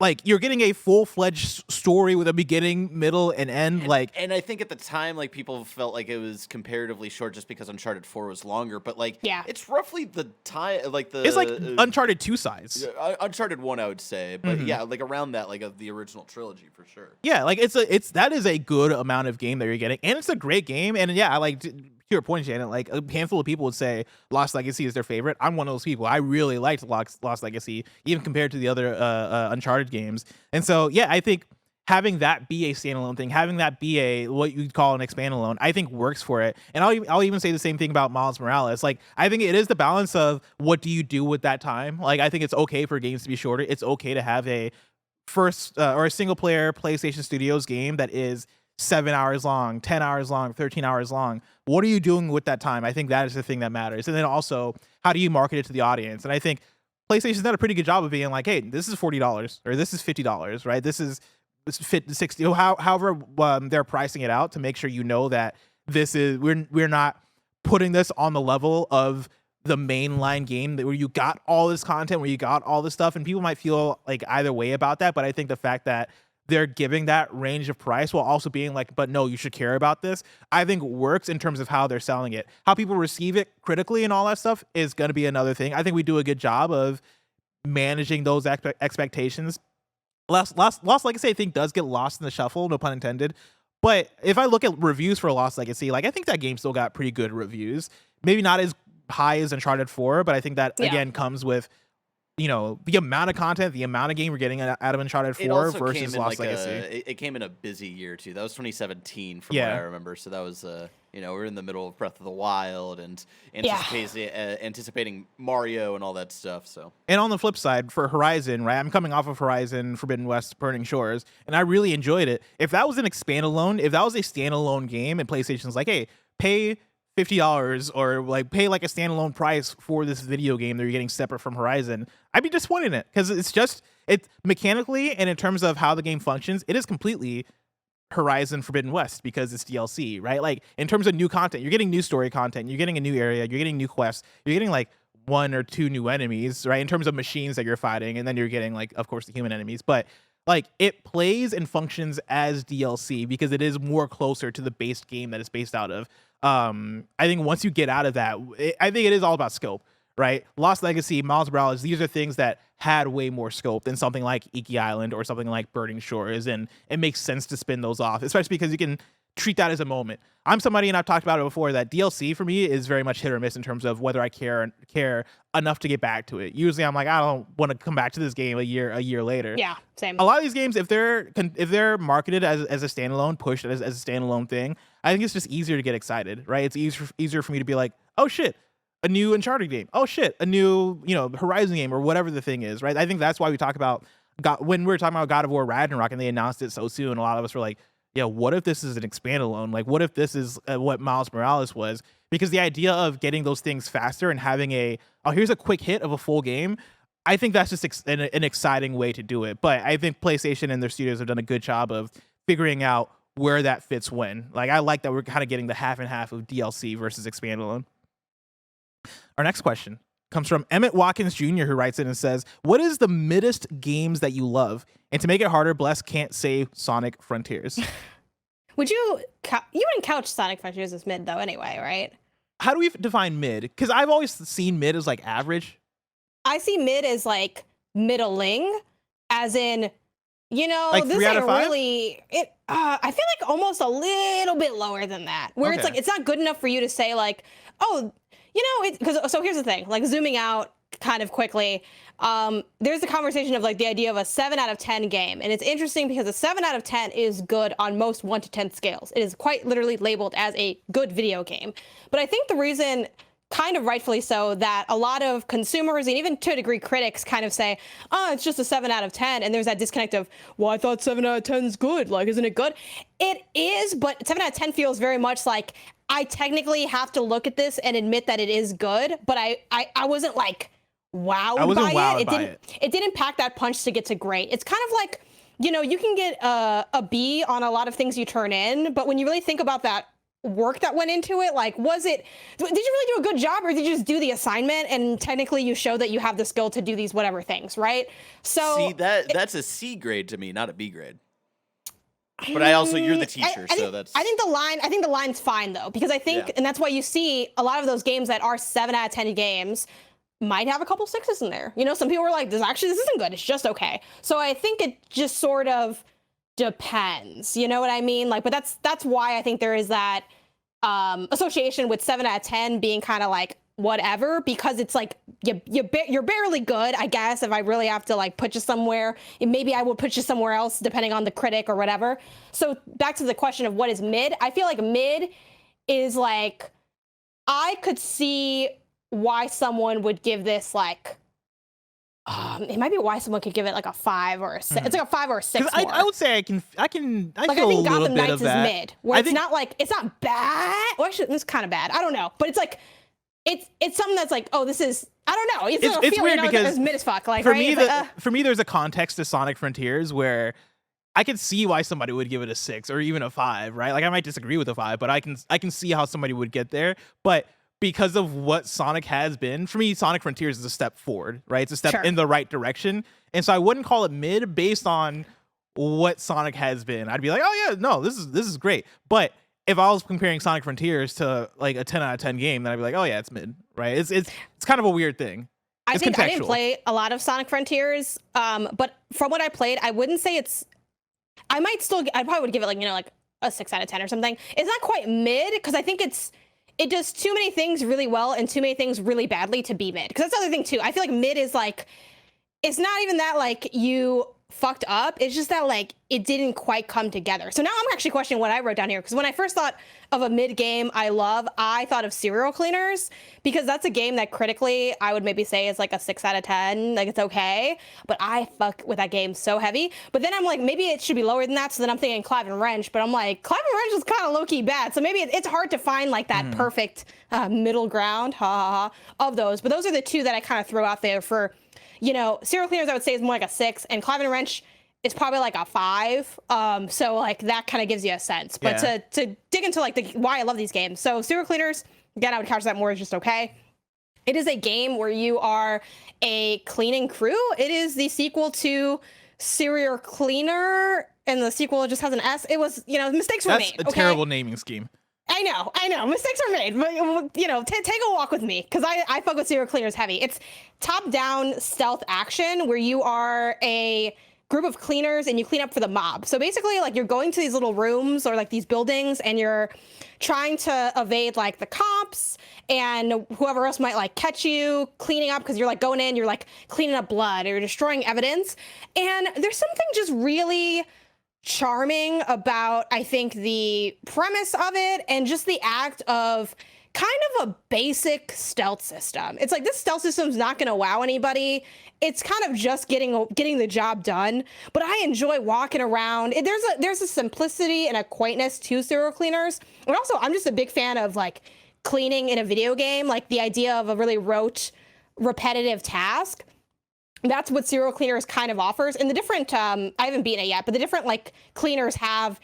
Speaker 1: a full-fledged story with a beginning, middle, and end.
Speaker 2: And I think at the time, like, people felt like it was comparatively short just because Uncharted 4 was longer. But like, it's roughly the time, like
Speaker 1: it's like Uncharted 2 size.
Speaker 2: Uncharted 1, I would say, but yeah, like around that, like of the original trilogy for sure.
Speaker 1: Yeah, like that is a good amount of game that you're getting, and it's a great game. And yeah, I like. To your point, Shannon, like a handful of people would say Lost Legacy is their favorite. I'm one of those people. I really liked Lost Legacy, even compared to the other Uncharted games. And so, yeah, I think having that be a standalone thing, having that be a what you'd call an expand alone, I think works for it. And I'll even say the same thing about Miles Morales. Like, I think it is the balance of what do you do with that time. Like, I think it's okay for games to be shorter. It's okay to have a first or a single player PlayStation Studios game that is 7 hours long, 10 hours long, 13 hours long. What are you doing with that time? I think that is the thing that matters. And then also, how do you market it to the audience? And I think PlayStation's done a pretty good job of being like, hey, this is $40 or this is $50, right? This is $60, however they're pricing it out to make sure you know that this is we're not putting this on the level of the mainline game where you got all this content, where you got all this stuff, and people might feel like either way about that. But I think the fact that they're giving that range of price while also being like, but no, you should care about this, I think works in terms of how they're selling it. How people receive it critically and all that stuff is going to be another thing. I think we do a good job of managing those expectations. Lost Legacy, I think, does get lost in the shuffle, no pun intended. But if I look at reviews for Lost Legacy, like, I think that game still got pretty good reviews. Maybe not as high as Uncharted 4, but I think that, again, comes with, you know, the amount of content, the amount of game we're getting out of Uncharted 4 versus Lost Legacy.
Speaker 2: It came in a busy year, too. That was 2017, from what I remember. So that was, you know, we're in the middle of Breath of the Wild and anticipating Mario and all that stuff. So,
Speaker 1: and on the flip side, for Horizon, right, I'm coming off of Horizon Forbidden West Burning Shores, and I really enjoyed it. If that was an expand-alone, if that was a standalone game and PlayStation's like, hey, pay $50 or like pay like a standalone price for this video game that you're getting separate from Horizon, I'd be disappointed in it because it's mechanically and in terms of how the game functions, it is completely Horizon Forbidden West because it's DLC, right? Like, in terms of new content, you're getting new story content, you're getting a new area, you're getting new quests, you're getting like 1 or 2 new enemies, right? In terms of machines that you're fighting, and then you're getting like, of course, the human enemies, but like, it plays and functions as DLC because it is more closer to the base game that it's based out of. I think once you get out of that, I think it is all about scope, right? Lost Legacy, Miles Morales, these are things that had way more scope than something like Iki Island or something like Burning Shores, and it makes sense to spin those off, especially because you can treat that as a moment. I'm somebody, and I've talked about it before, that DLC for me is very much hit or miss in terms of whether I care enough to get back to it. Usually I'm like, I don't want to come back to this game a year later.
Speaker 3: Yeah, same.
Speaker 1: A lot of these games, if they're marketed as a standalone, pushed as a standalone thing, I think it's just easier to get excited, right? It's easier for me to be like, oh shit, a new Uncharted game. Oh shit, a new, you know, Horizon game, or whatever the thing is, right? I think that's why we talk about when we were talking about God of War Ragnarok and they announced it so soon. A lot of us were like, yeah, what if this is an expand-alone? Like, what if this is what Miles Morales was? Because the idea of getting those things faster and having here's a quick hit of a full game, I think that's just an exciting way to do it. But I think PlayStation and their studios have done a good job of figuring out where that fits when. Like, I like that we're kind of getting the half and half of DLC versus expand-alone. Our next question comes from Emmett Watkins Jr., who writes in and says, what is the middest games that you love? And to make it harder, Bless can't say Sonic Frontiers.
Speaker 3: Would you wouldn't couch Sonic Frontiers as mid, though, anyway, right?
Speaker 1: How do we define mid? Because I've always seen mid as like average.
Speaker 3: I see mid as like middling, as in, you know,
Speaker 1: like
Speaker 3: this ain't really it. I feel like almost a little bit lower than that, where it's like it's not good enough for you to say like, oh, you know, because so here's the thing, like zooming out kind of quickly, there's the conversation of like the idea of a 7 out of 10 game, and it's interesting because a 7 out of 10 is good on most 1 to 10 scales. It is quite literally labeled as a good video game. But I think the reason, kind of rightfully so, that a lot of consumers and even to a degree critics kind of say, oh, it's just a 7 out of 10, and there's that disconnect of, well, I thought 7 out of 10 is good, like, isn't it good? It is, but 7 out of 10 feels very much like I technically have to look at this and admit that it is good, but I wasn't like wowed
Speaker 1: I wasn't
Speaker 3: by
Speaker 1: wowed
Speaker 3: it.
Speaker 1: by it.
Speaker 3: It didn't pack that punch to get to great. It's kind of like, you know, you can get a B on a lot of things you turn in, but when you really think about that work that went into it, like, did you really do a good job, or did you just do the assignment and technically you show that you have the skill to do these whatever things, right? So
Speaker 2: see, that's a C grade to me, not a B grade. But you're the teacher, so that's.
Speaker 3: I think the line's fine though, because I think, and that's why you see a lot of those games that are 7 out of 10 games might have a couple 6s in there. You know, some people are like, this isn't good. It's just okay. So I think it just sort of depends. You know what I mean? Like, but that's why I think there is that association with 7 out of 10 being kind of like whatever, because it's like you're barely good, I guess. If I really have to like put you somewhere, maybe I would put you somewhere else depending on the critic or whatever. So back to the question of what is mid, I feel like mid is like, I could see why someone would give this like it might be why someone could give it like a 5 or a 6. It's like a 5 or a 6.
Speaker 1: I would say I feel
Speaker 3: I think
Speaker 1: a little
Speaker 3: Gotham
Speaker 1: bit
Speaker 3: Knights
Speaker 1: of
Speaker 3: is
Speaker 1: that.
Speaker 3: mid, where it's not bad. Well, actually, it's kind of bad. I don't know, but it's like it's something that's like, oh, this is, I don't know.
Speaker 1: It's weird because
Speaker 3: it's mid as fuck. Like,
Speaker 1: for
Speaker 3: right?
Speaker 1: me, for me, there's a context to Sonic Frontiers where I can see why somebody would give it a 6 or even a 5, right? Like, I might disagree with a 5, but I can see how somebody would get there. But because of what Sonic has been, for me, Sonic Frontiers is a step forward, right? It's a step in the right direction. And so I wouldn't call it mid based on what Sonic has been. I'd be like, oh yeah, no, this is great. But if I was comparing Sonic Frontiers to like a 10 out of 10 game, then I'd be like, oh yeah, it's mid, right? It's kind of a weird thing.
Speaker 3: I think I didn't play a lot of Sonic Frontiers, but from what I played, I wouldn't say it's, I probably would give it like, you know, like a 6 out of 10 or something. It's not quite mid, because I think it does too many things really well and too many things really badly to be mid. Because that's the other thing too. I feel like mid is like, it's not even that like you fucked up. It's just that like it didn't quite come together. So now I'm actually questioning what I wrote down here, because when I first thought of a mid game I thought of Serial Cleaners, because that's a game that critically I would maybe say is like a 6 out of 10. Like, it's okay, but I fuck with that game so heavy. But then I'm like, maybe it should be lower than that. So then I'm thinking Clive and Wrench, but I'm like, Clive and Wrench is kind of low-key bad. So maybe it's hard to find like that perfect middle ground of those. But those are the two that I kind of throw out there for, you know, Serial Cleaners I would say is more like a 6, and Clive and Wrench is probably like a 5. So like that kind of gives you a sense. But to dig into like why I love these games. So Serial Cleaners, again, I would couch that more as just okay. It is a game where you are a cleaning crew. It is the sequel to Serial Cleaner, and the sequel just has an S. It was, you know, mistakes were made.
Speaker 1: That's a terrible naming scheme.
Speaker 3: I know, mistakes are made, but, you know, take a walk with me, because I fuck with Serial Cleaners heavy. It's top-down stealth action where you are a group of cleaners and you clean up for the mob. So basically, like, you're going to these little rooms or like these buildings, and you're trying to evade like the cops and whoever else might like catch you cleaning up, because you're like going in, you're like cleaning up blood or you're destroying evidence. And there's something just really charming about, I think, the premise of it and just the act of kind of a basic stealth system. It's like, this stealth system's not going to wow anybody. It's kind of just getting the job done. But I enjoy walking around. There's a simplicity and a quaintness to Serial Cleaners. And also, I'm just a big fan of like cleaning in a video game, like the idea of a really rote, repetitive task. That's what Serial Cleaners kind of offers. And the different, I haven't beaten it yet, but the different like cleaners have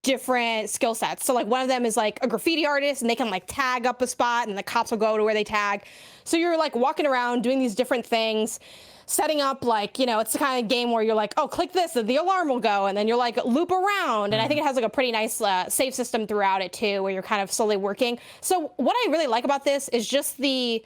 Speaker 3: different skill sets. So like one of them is like a graffiti artist, and they can like tag up a spot, and the cops will go to where they tag. So you're like walking around doing these different things, setting up like, you know, it's the kind of game where you're like, oh, click this, and the alarm will go, and then you're like loop around. And I think it has like a pretty nice save system throughout it too, where you're kind of slowly working. So what I really like about this is just the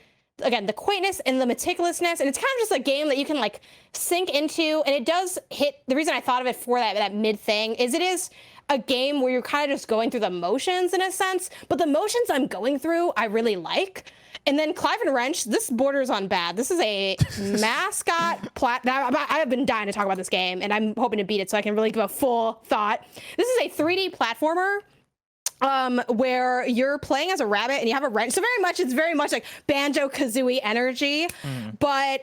Speaker 3: quaintness and the meticulousness, and it's kind of just a game that you can like sink into. And it does hit, the reason I thought of it for that mid thing is it is a game where you're kind of just going through the motions in a sense, but the motions I'm going through I really like. And then Clive and Wrench, this borders on bad. This is a mascot I have been dying to talk about this game, and I'm hoping to beat it so I can really give a full thought. This is a 3D platformer where you're playing as a rabbit and you have a wrench. So it's very much like Banjo-Kazooie energy, but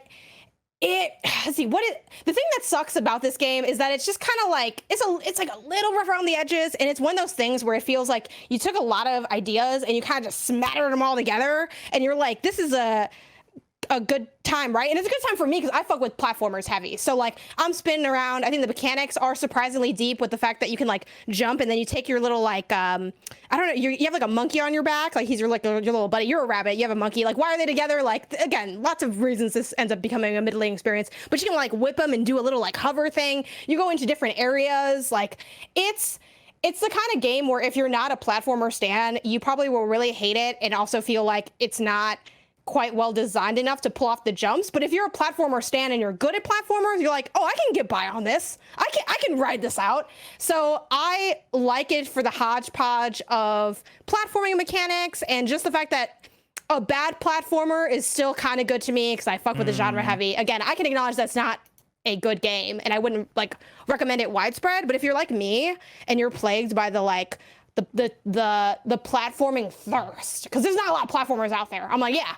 Speaker 3: the thing that sucks about this game is that it's just kind of like, it's like a little rough around the edges, and it's one of those things where it feels like you took a lot of ideas and you kind of just smattered them all together, and you're like, this is a a good time, right? And it's a good time for me because I fuck with platformers heavy. So like I'm spinning around. I think the mechanics are surprisingly deep with the fact that you can like jump and then you take your little like I don't know, you have like a monkey on your back, like he's your little buddy. You're a rabbit, you have a monkey. Like why are they together? Like again, lots of reasons this ends up becoming a middling experience. But you can like whip them and do a little like hover thing. You go into different areas. Like it's the kind of game where if you're not a platformer stan, you probably will really hate it and also feel like it's not quite well designed enough to pull off the jumps. But if you're a platformer stan and you're good at platformers, you're like, oh, I can get by on this. I can ride this out. So I like it for the hodgepodge of platforming mechanics and just the fact that a bad platformer is still kind of good to me because I fuck with the genre heavy. Again, I can acknowledge that's not a good game and I wouldn't like recommend it widespread. But if you're like me and you're plagued by the like the platforming thirst, because there's not a lot of platformers out there, I'm like, yeah.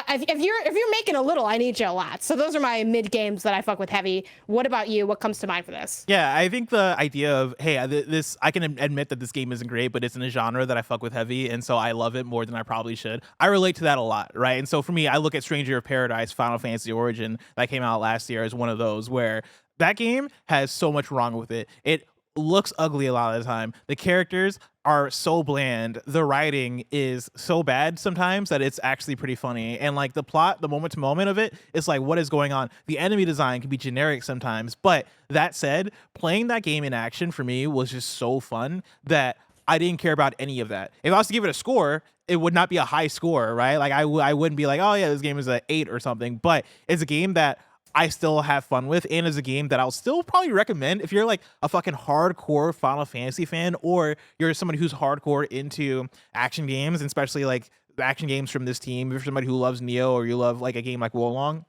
Speaker 3: If you're making a little, I need you a lot. So those are my mid games that I fuck with heavy. What about you? What comes to mind for this?
Speaker 1: Yeah, I think the idea of, hey, this I can admit that this game isn't great, but it's in a genre that I fuck with heavy, and so I love it more than I probably should. I relate to that a lot, right? And so for me, I look at Stranger of Paradise, Final Fantasy Origin, that came out last year, as one of those where that game has so much wrong with it. It looks ugly a lot of the time. The characters are so bland. The writing is so bad sometimes that it's actually pretty funny. And like the plot, the moment to moment of it, it's like, what is going on? The enemy design can be generic sometimes. But that said, playing that game in action for me was just so fun that I didn't care about any of that. If I was to give it a score, it would not be a high score, right? Like I wouldn't be like, oh yeah, this game is an 8 or something. But it's a game that I still have fun with, and is a game that I'll still probably recommend if you're like a fucking hardcore Final Fantasy fan, or you're somebody who's hardcore into action games, and especially like the action games from this team. If you're somebody who loves Neo, or you love like a game like Wolong,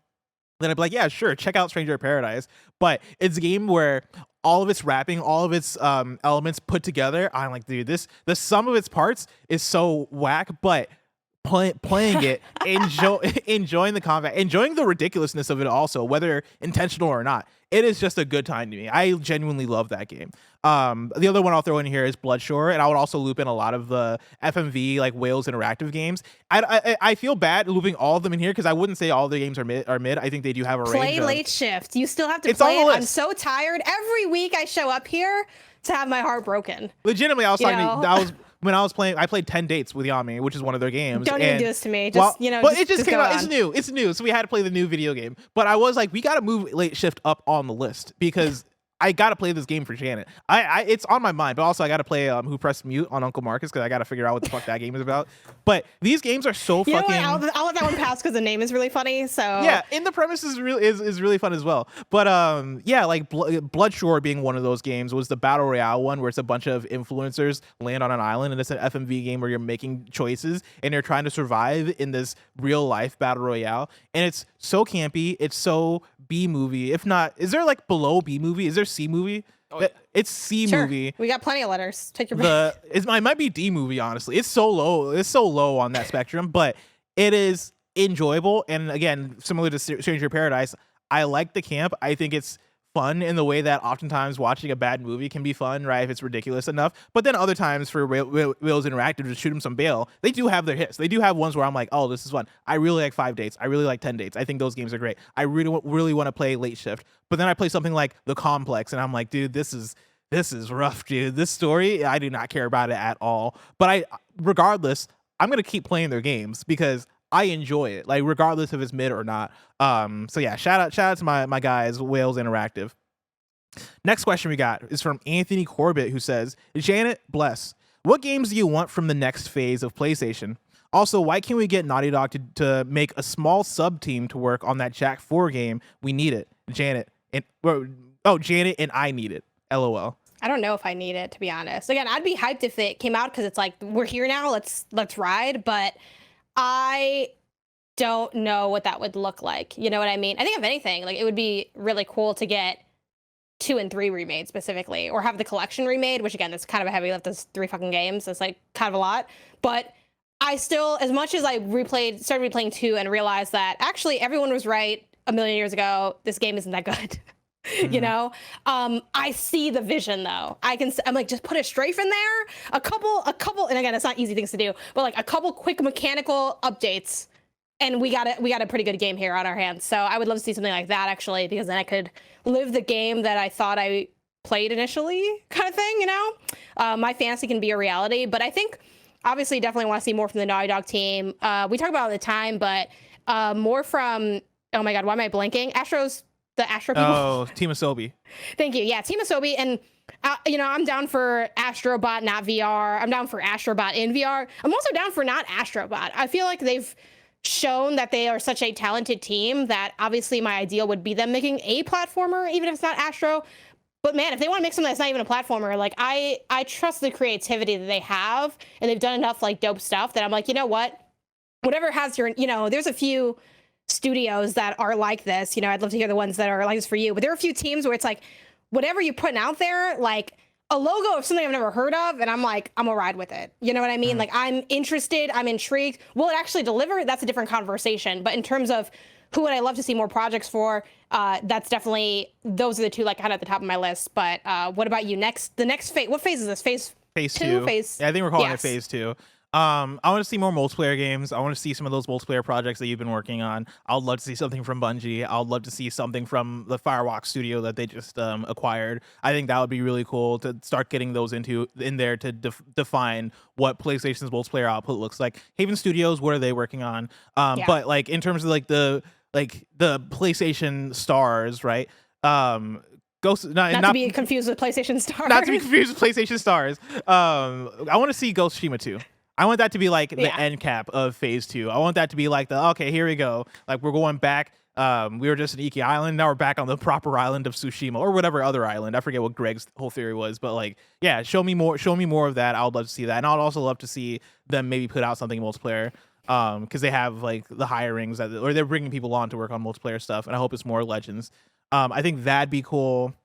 Speaker 1: then I'd be like, yeah, sure, check out Stranger of Paradise. But it's a game where all of its wrapping, all of its elements put together, I'm like, dude, the sum of its parts is so whack, but playing it, enjoying the combat, enjoying the ridiculousness of it also, whether intentional or not. It is just a good time to me. I genuinely love that game. The other one I'll throw in here is Bloodshore, and I would also loop in a lot of the FMV like Wales interactive games. I feel bad looping all of them in here because I wouldn't say all the games are mid. I think they do have a range.
Speaker 3: Play Late Shift. You still have to play it. I'm so tired. Every week I show up here to have my heart broken.
Speaker 1: Legitimately, I was talking. When I was playing, I played 10 Dates with Yami, which is one of their games.
Speaker 3: Don't even do this to me. Just,
Speaker 1: but it just came out. It's new. It's new. So we had to play the new video game. But I was like, we got to move Late Shift up on the list because I got to play this game for Janet. It's on my mind, but also I got to play Who Pressed Mute on Uncle Marcus because I got to figure out what the fuck that game is about. But these games are so fucking.
Speaker 3: I'll let that one pass because the name is really funny. So
Speaker 1: yeah, and the premise is really fun as well. But yeah, like Bloodshore being one of those games was the battle royale one where it's a bunch of influencers land on an island, and it's an FMV game where you're making choices and you're trying to survive in this real life battle royale, and it's so campy. It's so B movie. If not, is there like below B movie? Is there C movie? Oh, yeah. It's C movie.
Speaker 3: We got plenty of letters. Take your pick.
Speaker 1: It might be D movie, honestly. It's so low. It's so low on that spectrum, but it is enjoyable. And again, similar to Stranger of Paradise, I like the camp. I think it's fun in the way that oftentimes watching a bad movie can be fun, right? If it's ridiculous enough. But then other times for Wales Interactive to shoot them some bail, they do have their hits. They do have ones where I'm like, oh, this is fun. I really like 5 Dates. I really like 10 Dates. I think those games are great. I really want to play Late Shift. But then I play something like The Complex, and I'm like, dude, this is rough, dude. This story, I do not care about it at all. But regardless, I'm gonna keep playing their games because I enjoy it, like regardless if it's mid or not. So yeah, shout out to my guys, Wales Interactive. Next question we got is from Anthony Corbett, who says, Janet, bless. What games do you want from the next phase of PlayStation? Also, why can't we get Naughty Dog to make a small sub team to work on that Jack 4 game? We need it. Janet and I need it. LOL.
Speaker 3: I don't know if I need it, to be honest. Again, I'd be hyped if it came out because it's like, we're here now, let's ride. But I don't know what that would look like. You know what I mean? I think if anything, like it would be really cool to get 2 and 3 remade specifically, or have the collection remade, which again, that's kind of a heavy lift. That's 3 fucking games. That's like kind of a lot. But I still, as much as I started replaying 2 and realized that actually everyone was right a million years ago, this game isn't that good. You know, I see the vision though. I'm like, just put a strafe in there, a couple, and again, it's not easy things to do, but like a couple quick mechanical updates, and we got a pretty good game here on our hands. So I would love to see something like that actually, because then I could live the game that I thought I played initially, kind of thing. My fantasy can be a reality, but I think obviously definitely want to see more from the Naughty Dog team. We talk about it all the time, but more from, oh my god, why am I blanking? The Astro people.
Speaker 1: Oh, Team Asobi.
Speaker 3: Thank you. Yeah, Team Asobi. And, I'm down for Astrobot, not VR. I'm down for Astrobot in VR. I'm also down for not Astrobot. I feel like they've shown that they are such a talented team that obviously my ideal would be them making a platformer, even if it's not Astro. But man, if they want to make something that's not even a platformer, like I trust the creativity that they have, and they've done enough like dope stuff that I'm like, you know what? Whatever has your, there's a few studios that are like this. I'd love to hear the ones that are like this for you. But there are a few teams where it's like, whatever you're putting out there, like a logo of something I've never heard of, and I'm like, I'm gonna ride with it. You know what I mean? Like I'm interested, I'm intrigued. Will it actually deliver? That's a different conversation. But in terms of who would I love to see more projects for, that's definitely, those are the two like kind of at the top of my list. But what about you? The next phase, what phase is this? Phase two?
Speaker 1: Yeah, I think we're calling it phase 2. I want to see more multiplayer games. I want to see some of those multiplayer projects that you've been working on. I would love to see something from Bungie. I would love to see something from the Firewalk studio that they just acquired. I think that would be really cool to start getting those in there to define what PlayStation's multiplayer output looks like. Haven Studios, what are they working on? But like in terms of like the PlayStation stars, right? Not
Speaker 3: to be confused with PlayStation Stars.
Speaker 1: Not to be confused with PlayStation Stars. I want to see Ghost of Tsushima 2. I want that to be like the end cap of phase 2. I want that to be like okay, here we go. Like we're going back. We were just in Iki Island. Now we're back on the proper island of Tsushima or whatever other island. I forget what Greg's whole theory was, but like, yeah, show me more of that. I would love to see that. And I'd also love to see them maybe put out something multiplayer. Because they have like the hirings or they're bringing people on to work on multiplayer stuff. And I hope it's more Legends. I think that'd be cool.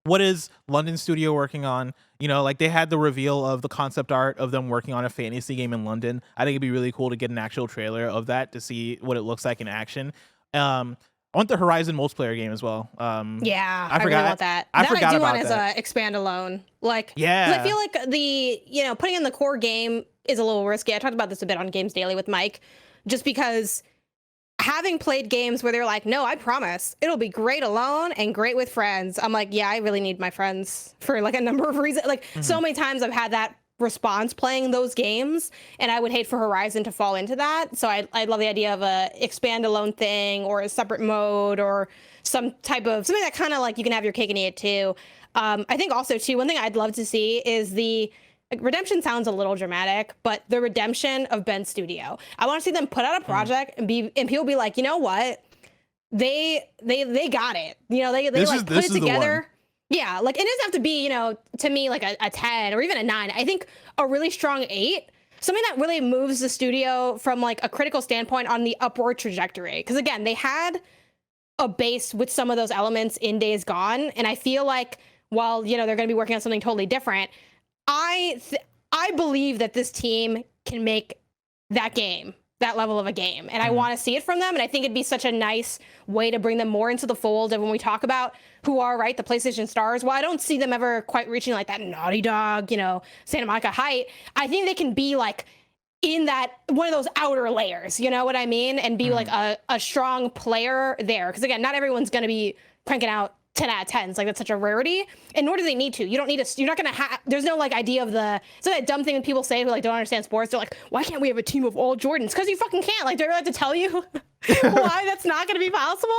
Speaker 1: What is London Studio working on? Like they had the reveal of the concept art of them working on a fantasy game in London. I think it'd be really cool to get an actual trailer of that to see what it looks like in action. I want the Horizon multiplayer game as well.
Speaker 3: Yeah, I really want that.
Speaker 1: I forgot
Speaker 3: I do
Speaker 1: about
Speaker 3: want
Speaker 1: that.
Speaker 3: As a expand alone. Like,
Speaker 1: yeah,
Speaker 3: I feel like the putting in the core game is a little risky. I talked about this a bit on Games Daily with Mike, just because having played games where they're like, no, I promise it'll be great alone and great with friends. I'm like, yeah, I really need my friends for like a number of reasons. Like so many times I've had that response playing those games, and I would hate for Horizon to fall into that. So I love the idea of a expand alone thing or a separate mode or some type of something that kind of like you can have your cake and eat it too. I think also too, one thing I'd love to see is redemption sounds a little dramatic, but the redemption of Ben Studio. I want to see them put out a project and people be like, you know what? They got it. They put it together. Yeah, like it doesn't have to be, to me like a 10 or even a 9. I think a really strong 8, something that really moves the studio from like a critical standpoint on the upward trajectory. Because again, they had a base with some of those elements in Days Gone, and I feel like while they're going to be working on something totally different, I believe that this team can make that level of a game, and I want to see it from them. And I think it'd be such a nice way to bring them more into the fold. And when we talk about who are the PlayStation stars, well, I don't see them ever quite reaching like that Naughty Dog, Santa Monica height. I think they can be like in that one of those outer layers, you know what I mean, and be like a strong player there. Because again, not everyone's going to be cranking out 10 out of 10s. Like that's such a rarity, and nor do they need to. You don't need to. You're not gonna have. There's no like idea of the. It's that dumb thing that people say who like don't understand sports. They're like, why can't we have a team of all Jordans? Because you fucking can't. Like, do I really have to tell you why that's not gonna be possible?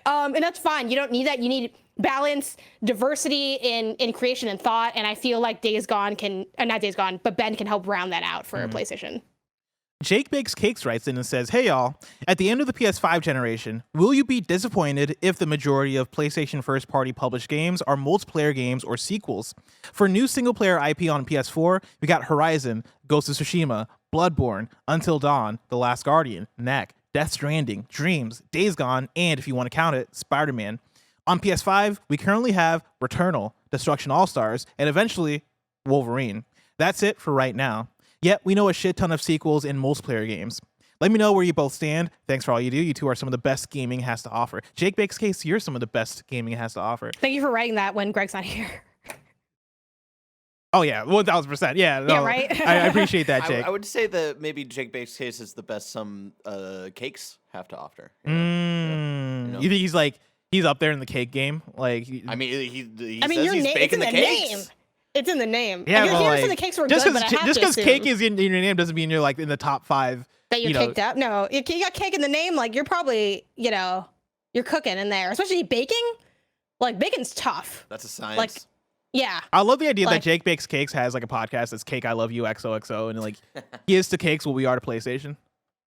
Speaker 3: And that's fine. You don't need that. You need balance, diversity in creation and thought. And I feel like Days Gone can, not Days Gone, but Ben can help round that out for PlayStation.
Speaker 1: Jake Bakes Cakes writes in and says, hey y'all, at the end of the PS5 generation, will you be disappointed if the majority of PlayStation first-party published games are multiplayer games or sequels? For new single-player IP on PS4, we got Horizon, Ghost of Tsushima, Bloodborne, Until Dawn, The Last Guardian, Knack, Death Stranding, Dreams, Days Gone, and if you want to count it, Spider-Man. On PS5, we currently have Returnal, Destruction All-Stars, and eventually Wolverine. That's it for right now. Yet, we know a shit ton of sequels in multiplayer games. Let me know where you both stand. Thanks for all you do. You two are some of the best gaming has to offer. Jake Bakes Case, you're some of the best gaming has to offer.
Speaker 3: Thank you for writing that when Greg's not here.
Speaker 1: Oh yeah, 1000%. Yeah, no,
Speaker 3: Yeah, right?
Speaker 1: I appreciate that, Jake.
Speaker 2: I would say that maybe Jake Bake's case is the best some cakes have to offer.
Speaker 1: You think he's up there in the cake game? Like,
Speaker 2: I mean, he
Speaker 3: I mean,
Speaker 2: says
Speaker 3: your
Speaker 2: he's
Speaker 3: name, it's
Speaker 2: baking
Speaker 3: in
Speaker 2: the
Speaker 3: the
Speaker 2: cakes.
Speaker 3: name. It's in the name.
Speaker 1: yeah,
Speaker 3: I
Speaker 1: but
Speaker 3: hear
Speaker 1: like,
Speaker 3: the cakes were
Speaker 1: just
Speaker 3: good, but I have
Speaker 1: just
Speaker 3: to
Speaker 1: because
Speaker 3: assume
Speaker 1: cake is in your name doesn't mean you're like in the top 5.
Speaker 3: that you're caked up. No, you got cake in the name. Like you're probably, you're cooking in there, especially baking. Like bacon's tough.
Speaker 2: That's a science.
Speaker 3: Like, yeah.
Speaker 1: I love the idea that
Speaker 3: Like-
Speaker 1: Jake Bakes Cakes has like a podcast that's Cake I Love You XOXO, and like he is to cakes what we are to PlayStation.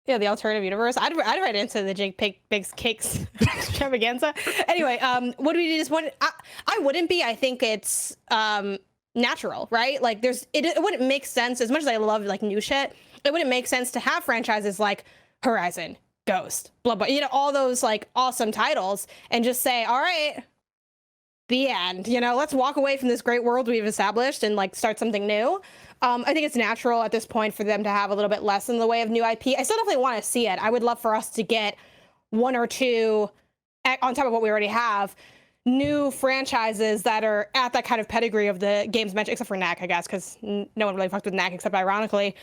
Speaker 3: Yeah, the alternative universe. I'd write into the Jake Bakes Cakes extravaganza. Anyway, what do we just want? I wouldn't be. I think it's natural, right? Like it wouldn't make sense, as much as I love like new shit, it wouldn't make sense to have franchises like Horizon, Ghost, Blowout, all those like awesome titles, and just say, all right, the end. Let's walk away from this great world we've established and like start something new. I think it's natural at this point for them to have a little bit less in the way of new IP. I still definitely want to see it. I would love for us to get 1 or 2 on top of what we already have, new franchises that are at that kind of pedigree of the games mentioned, except for Knack, I guess, because no one really fucked with Knack except ironically.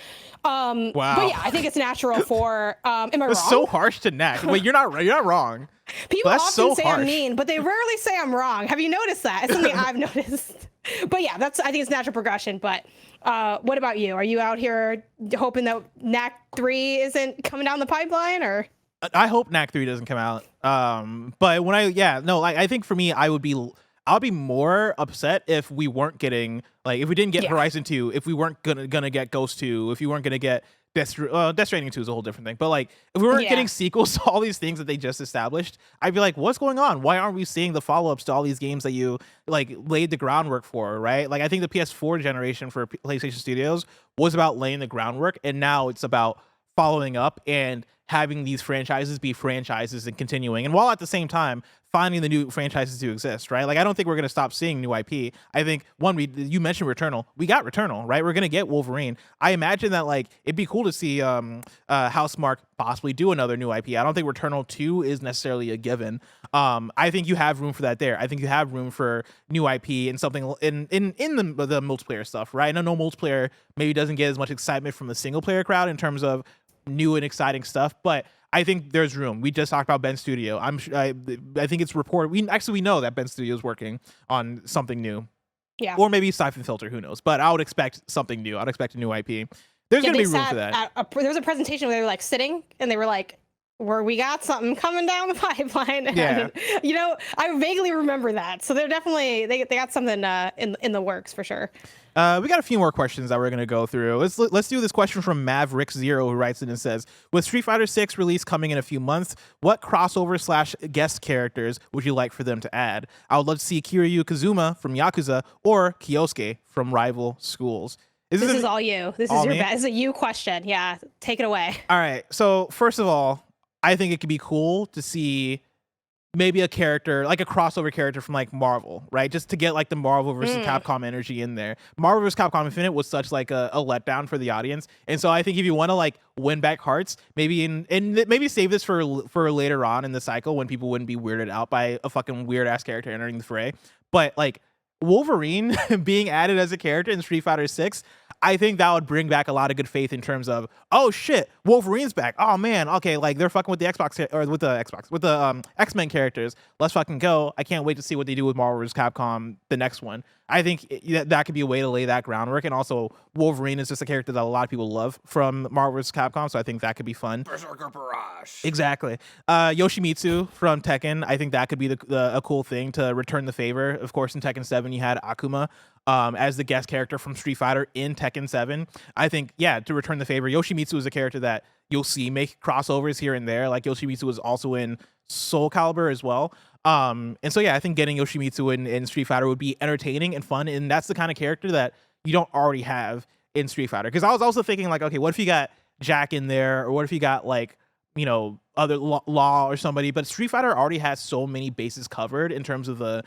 Speaker 1: Wow.
Speaker 3: But yeah, I think it's natural for. Am I
Speaker 1: It's
Speaker 3: wrong?
Speaker 1: so harsh to Knack. Wait, you're not wrong.
Speaker 3: People
Speaker 1: That's
Speaker 3: often
Speaker 1: so
Speaker 3: say
Speaker 1: harsh.
Speaker 3: I'm mean, but they rarely say I'm wrong. Have you noticed that? It's something I've noticed. But yeah, I think it's natural progression. But what about you? Are you out here hoping that Knack 3 isn't coming down the pipeline, or?
Speaker 1: I hope Knack 3 doesn't come out. But when I think for me, I'll be more upset if we weren't getting, like, if we didn't get Horizon 2, if we weren't gonna get Ghost 2, if we weren't gonna get Death Stranding 2 is a whole different thing. But like, if we weren't getting sequels to all these things that they just established, I'd be like, what's going on? Why aren't we seeing the follow-ups to all these games that you like laid the groundwork for, right? Like, I think the PS4 generation for PlayStation Studios was about laying the groundwork, and now it's about following up and having these franchises be franchises and continuing, and while at the same time finding the new franchises to exist, right? Like, I don't think we're going to stop seeing new IP. I think, you mentioned Returnal. We got Returnal, right? We're going to get Wolverine. I imagine that, like, it'd be cool to see Housemarque possibly do another new IP. I don't think Returnal 2 is necessarily a given. I think you have room for that there. I think you have room for new IP and something in the multiplayer stuff, right? I know multiplayer maybe doesn't get as much excitement from the single player crowd in terms of new and exciting stuff, but I think there's room. We just talked about Ben Studio. I think it's reported. We know that Ben Studio is working on something new.
Speaker 3: Yeah.
Speaker 1: Or maybe Siphon Filter, who knows? But I would expect something new. I'd expect a new IP. There's gonna be room for that.
Speaker 3: There was a presentation where they were like sitting and they were like, we got something coming down the pipeline.
Speaker 1: Yeah.
Speaker 3: And, I vaguely remember that. So they're definitely they got something in the works for sure.
Speaker 1: We got a few more questions that we're going to go through. Let's do this question from Maverick0, who writes in and says, with Street Fighter 6 release coming in a few months, what crossover / guest characters would you like for them to add? I would love to see Kiryu Kazuma from Yakuza or Kyosuke from rival schools.
Speaker 3: This is all you. This is
Speaker 1: me?
Speaker 3: This is a you question. Yeah, take it away.
Speaker 1: All right. So first of all, I think it could be cool to see maybe a character, like a crossover character from like Marvel, right? Just to get like the Marvel versus Capcom energy in there. Marvel versus Capcom Infinite was such like a letdown for the audience. And so I think if you want to like win back hearts, maybe maybe save this for later on in the cycle when people wouldn't be weirded out by a fucking weird ass character entering the fray. But like Wolverine being added as a character in Street Fighter 6, I think that would bring back a lot of good faith in terms of, oh shit, Wolverine's back. Oh man, okay, like they're fucking with the X-Men characters. Let's fucking go. I can't wait to see what they do with Marvel vs. Capcom, the next one. I think that could be a way to lay that groundwork. And also, Wolverine is just a character that a lot of people love from Marvel vs. Capcom, so I think that could be fun.
Speaker 2: Berserker Barrage.
Speaker 1: Exactly. Yoshimitsu from Tekken, I think that could be a cool thing to return the favor. Of course, in Tekken 7, you had Akuma as the guest character from Street Fighter in Tekken 7. I think, to return the favor, Yoshimitsu is a character that you'll see make crossovers here and there. Like Yoshimitsu was also in Soul Calibur as well. And so, I think getting Yoshimitsu in Street Fighter would be entertaining and fun. And that's the kind of character that you don't already have in Street Fighter. Because I was also thinking like, okay, what if you got Jack in there? Or what if you got like, other Law or somebody? But Street Fighter already has so many bases covered in terms of the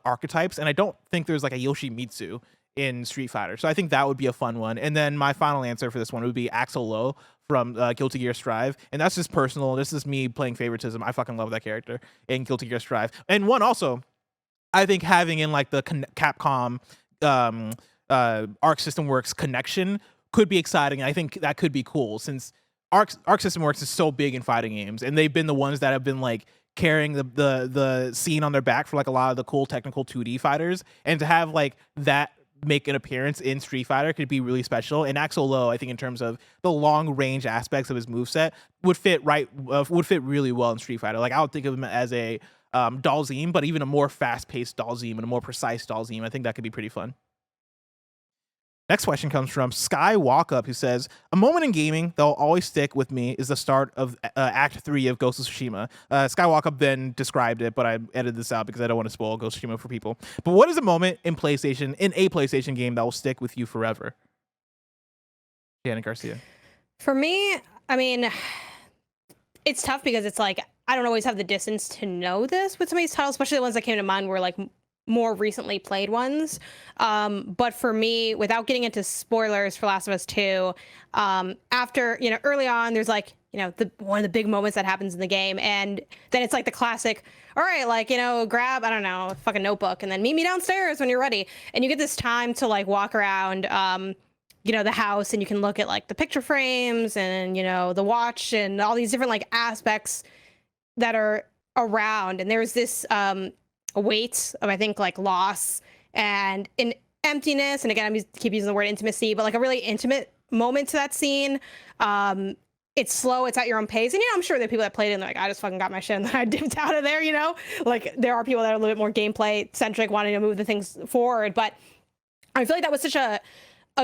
Speaker 1: archetypes, and I don't think there's like a Yoshimitsu in Street Fighter, so I think that would be a fun one. And then my final answer for this one would be Axel Low from Guilty Gear Strive, and that's just personal. This is me playing favoritism. I fucking love that character in Guilty Gear Strive. And one also, I think having in like the Capcom Arc System Works connection could be exciting. I think that could be cool since Arc System Works is so big in fighting games, and they've been the ones that have been like carrying the scene on their back for like a lot of the cool technical 2D fighters, and to have like that make an appearance in Street Fighter could be really special. And Axel Low, I think in terms of the long range aspects of his moveset, would fit really well in Street Fighter. Like I would think of him as a Dalzim, but even a more fast-paced Dalzim and a more precise Dalzim. I think that could be pretty fun. Next question comes from Sky Walkup, who says, a moment in gaming that will always stick with me is the start of Act 3 of Ghost of Tsushima. Sky Walkup then described it, but I edited this out because I don't want to spoil Ghost of Tsushima for people. But what is a moment in a PlayStation game that will stick with you forever? Janet Garcia.
Speaker 3: For me, I mean, it's tough because it's like, I don't always have the distance to know this with some of these titles, especially the ones that came to mind were like more recently played ones. But for me, without getting into spoilers for Last of Us 2, after, early on, there's like, one of the big moments that happens in the game. And then it's like the classic, all right, like, grab, I don't know, a fucking notebook and then meet me downstairs when you're ready. And you get this time to like walk around, the house, and you can look at like the picture frames and, the watch and all these different like aspects that are around. And there's this, weight of, I think, like loss and an emptiness, and again, keep using the word intimacy, but like a really intimate moment to that scene. It's slow, it's at your own pace, and I'm sure there are people that played it and they're like, I just fucking got my shit and then I dipped out of there. Like there are people that are a little bit more gameplay centric, wanting to move the things forward, but I feel like that was such a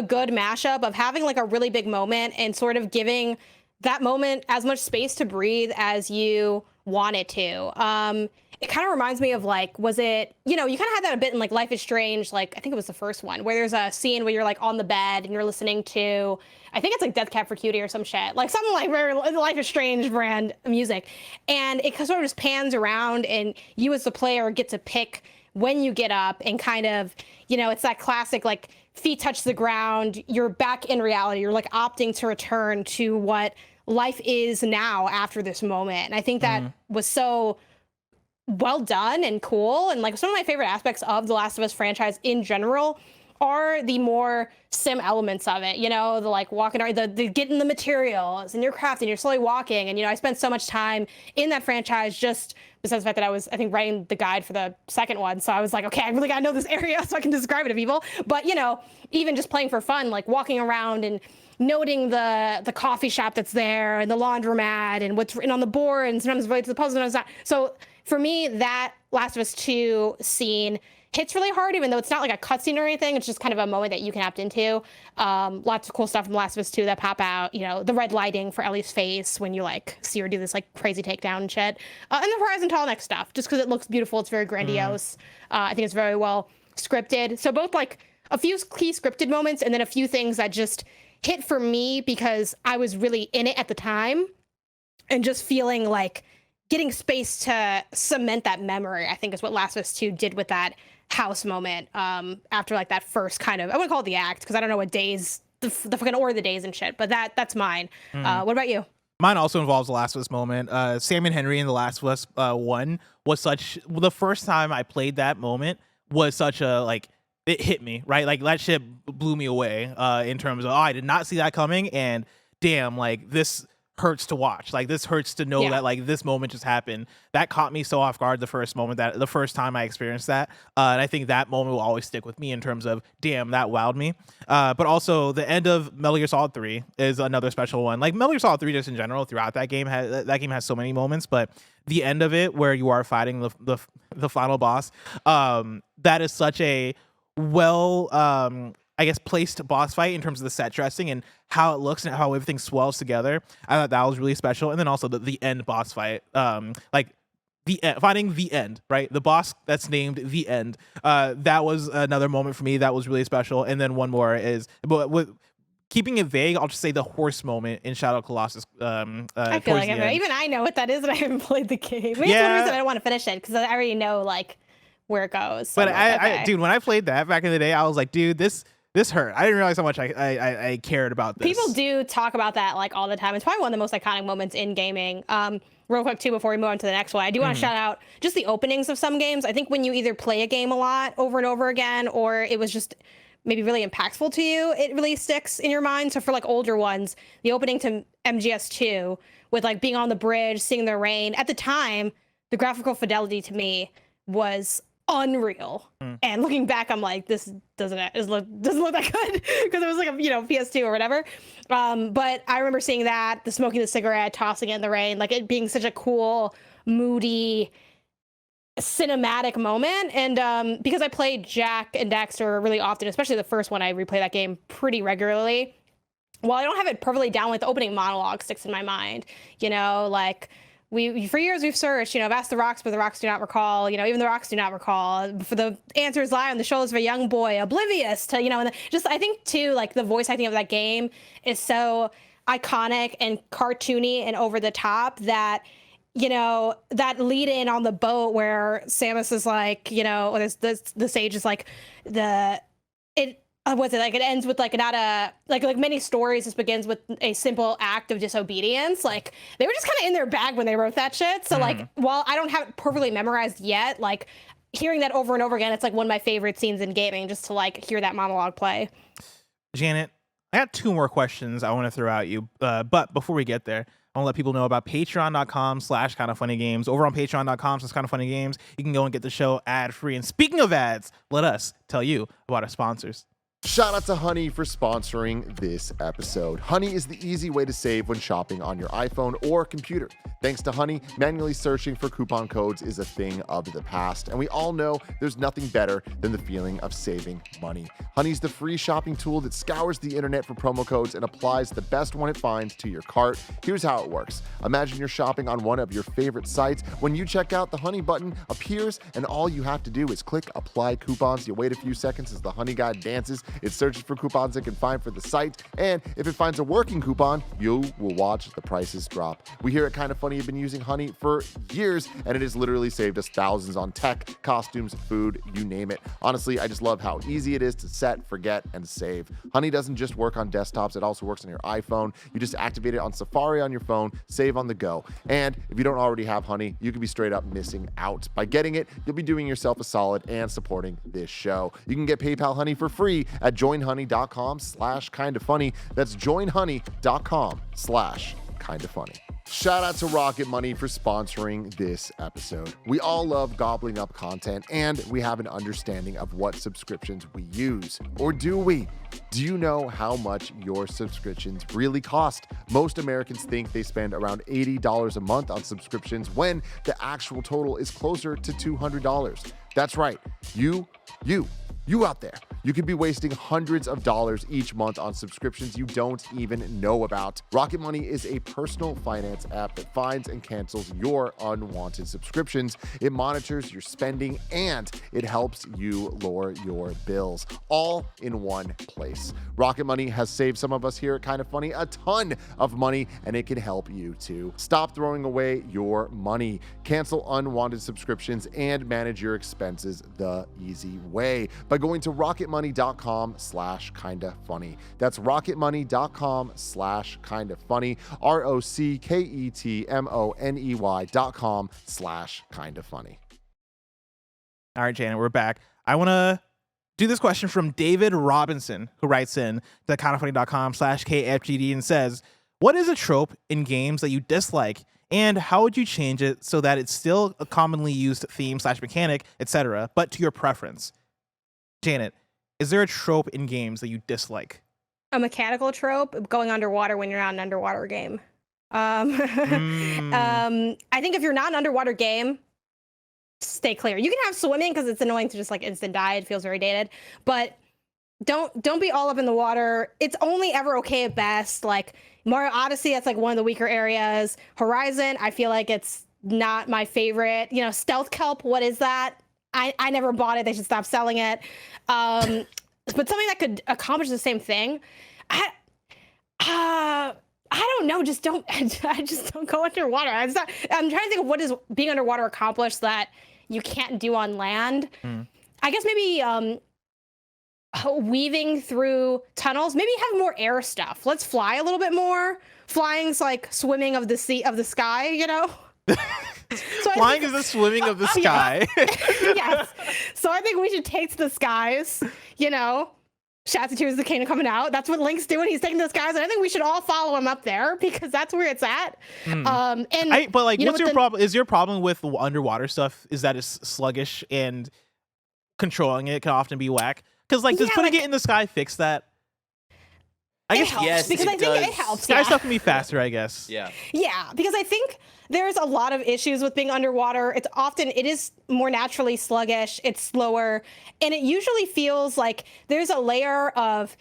Speaker 3: good mashup of having like a really big moment and sort of giving that moment as much space to breathe as you want it to. It kind of reminds me of like, was it, you kind of had that a bit in like Life is Strange, like I think it was the first one, where there's a scene where you're like on the bed and you're listening to, I think it's like Death Cab for Cutie or some shit, like something like very Life is Strange brand music. And it sort of just pans around and you as the player get to pick when you get up and kind of, it's that classic like feet touch the ground, you're back in reality, you're like opting to return to what life is now after this moment. And I think that was so well done and cool. And like some of my favorite aspects of the Last of Us franchise in general are the more sim elements of it, the like walking around, the getting the materials and you're crafting, you're slowly walking. And, I spent so much time in that franchise just besides the fact that I was, I think, writing the guide for the second one. So I was like, okay, I really got to know this area so I can describe it to people. But, even just playing for fun, like walking around and noting the coffee shop that's there and the laundromat and what's written on the board and sometimes related to the puzzle and it's not. So for me, that Last of Us 2 scene hits really hard, even though it's not like a cutscene or anything. It's just kind of a moment that you can opt into. Lots of cool stuff from Last of Us 2 that pop out. The red lighting for Ellie's face when you like see her do this like crazy takedown and shit. And the Horizon Tall Neck stuff, just because it looks beautiful. It's very grandiose. I think it's very well scripted. So both like a few key scripted moments and then a few things that just hit for me because I was really in it at the time and just feeling like getting space to cement that memory, I think is what Last of Us 2 did with that house moment after like that first kind of, I wouldn't call it the act because I don't know what days, the fucking order of the days and shit, but that's mine. What about you?
Speaker 1: Mine also involves the Last of Us moment. Sam and Henry in the Last of Us 1 was the first time I played that moment was such a like, it hit me, right? Like that shit blew me away in terms of, I did not see that coming and damn, like this hurts to watch. Like this hurts to know that like this moment just happened. That caught me so off guard the first time I experienced that. And I think that moment will always stick with me in terms of damn, that wowed me. But also the end of Metal Gear Solid 3 is another special one. Like Metal Gear Solid 3 just in general throughout that game has so many moments, but the end of it where you are fighting the final boss, that is such a I guess placed boss fight in terms of the set dressing and how it looks and how everything swells together. I thought that was really special. And then also the end boss fight, like finding the end, right? The boss that's named the end. That was another moment for me that was really special. And then one more is, but with keeping it vague, I'll just say the horse moment in Shadow of Colossus.
Speaker 3: I feel like even I know what that is, and I haven't played the game. Maybe it's one reason I don't want to finish it because I already know like where it goes. So
Speaker 1: but I dude, when I played that back in the day, I was like, dude, this hurt. I didn't realize how much I cared about this.
Speaker 3: People do talk about that like all the time. It's probably one of the most iconic moments in gaming. Real quick too, before we move on to the next one, I do want to shout out just the openings of some games. I think when you either play a game a lot over and over again, or it was just maybe really impactful to you, it really sticks in your mind. So for like older ones, the opening to MGS2 with like being on the bridge, seeing the rain, at the time, the graphical fidelity to me was unreal. And looking back, I'm like, this doesn't look that good because it was like a PS2 or whatever. But I remember seeing that, the smoking the cigarette, tossing it in the rain, like it being such a cool, moody, cinematic moment. And because I played Jack and Daxter really often, especially the first one, I replay that game pretty regularly. While I don't have it perfectly down, like the opening monologue sticks in my mind. Like we for years we've searched, I've asked the rocks, but the rocks do not recall. Even the rocks do not recall. For the answers lie on the shoulders of a young boy, oblivious to, and just I think too, like the voice acting of that game is so iconic and cartoony and over the top that that lead in on the boat where Samus is like, the sage is like it ends with like not a like many stories. This begins with a simple act of disobedience. Like they were just kind of in their bag when they wrote that shit. So like while I don't have it perfectly memorized yet, like hearing that over and over again, it's like one of my favorite scenes in gaming, just to like hear that monologue play.
Speaker 1: Janet, I got 2 more questions I want to throw at you. But before we get there, I want to let people know about patreon.com/kindoffunnygames. Over on patreon.com/kindoffunnygames, you can go and get the show ad-free. And speaking of ads, let us tell you about our sponsors.
Speaker 4: Shout out to Honey for sponsoring this episode. Honey is the easy way to save when shopping on your iPhone or computer. Thanks to Honey, manually searching for coupon codes is a thing of the past, and we all know there's nothing better than the feeling of saving money. Honey's the free shopping tool that scours the internet for promo codes and applies the best one it finds to your cart. Here's how it works. Imagine you're shopping on one of your favorite sites. When you check out, the Honey button appears, and all you have to do is click Apply Coupons. You wait a few seconds as the Honey guy dances. It searches for coupons it can find for the site, and if it finds a working coupon, you will watch the prices drop. We here at Kinda Funny have been using Honey for years, and it has literally saved us thousands on tech, costumes, food, you name it. Honestly, I just love how easy it is to set, forget, and save. Honey doesn't just work on desktops, it also works on your iPhone. You just activate it on Safari on your phone, save on the go. And if you don't already have Honey, you could be straight up missing out. By getting it, you'll be doing yourself a solid and supporting this show. You can get PayPal Honey for free at joinhoney.com/kindafunny. That's joinhoney.com/kindafunny. Shout out to Rocket Money for sponsoring this episode. We all love gobbling up content, and we have an understanding of what subscriptions we use. Or do we? Do you know how much your subscriptions really cost? Most Americans think they spend around $80 a month on subscriptions when the actual total is closer to $200. That's right. You out there. You could be wasting hundreds of dollars each month on subscriptions you don't even know about. Rocket Money is a personal finance app that finds and cancels your unwanted subscriptions. It monitors your spending and it helps you lower your bills, all in one place. Rocket Money has saved some of us here at Kinda Funny a ton of money, and it can help you too. Stop throwing away your money. Cancel unwanted subscriptions and manage your expenses the easy way by going to rocketmoney.com/kindafunny. That's rocketmoney.com/kindafunny. rocketmoney.com/kindafunny.
Speaker 1: All right, Janet, we're back. I want to do this question from David Robinson, who writes in to kindafunny.com/KFGD and says, what is a trope in games that you dislike, and how would you change it so that it's still a commonly used theme/mechanic, etc., but to your preference? Janet, is there a trope in games that you dislike?
Speaker 3: A mechanical trope, going underwater when you're not an underwater game. I think if you're not an underwater game, stay clear. You can have swimming because it's annoying to just like instant die. It feels very dated, but don't be all up in the water. It's only ever okay at best. Like Mario Odyssey, that's like one of the weaker areas. Horizon, I feel like it's not my favorite. Stealth kelp, what is that? I never bought it. They should stop selling it. But something that could accomplish the same thing. I don't know. I just don't go underwater. I'm trying to think of what does being underwater accomplish that you can't do on land. I guess maybe weaving through tunnels. Maybe have more air stuff. Let's fly a little bit more. Flying's like swimming of the sky. So
Speaker 1: Flying is the swimming of the sky.
Speaker 3: Yes. So I think we should take to the skies, Shouts to Tears of the Kingdom coming out. That's what Link's doing. He's taking those guys, and I think we should all follow him up there because that's where it's at.
Speaker 1: But like, what's your problem? Is your problem with the underwater stuff? Is that it's sluggish and controlling it can often be whack? Because like, does putting it in the sky fix that? I guess
Speaker 3: helps,
Speaker 2: yes,
Speaker 3: because I think it helps.
Speaker 1: Sky stuff can be faster, I guess.
Speaker 2: Yeah.
Speaker 3: Yeah, because I think there's a lot of issues with being underwater. It is more naturally sluggish, it's slower, and it usually feels like there's a layer of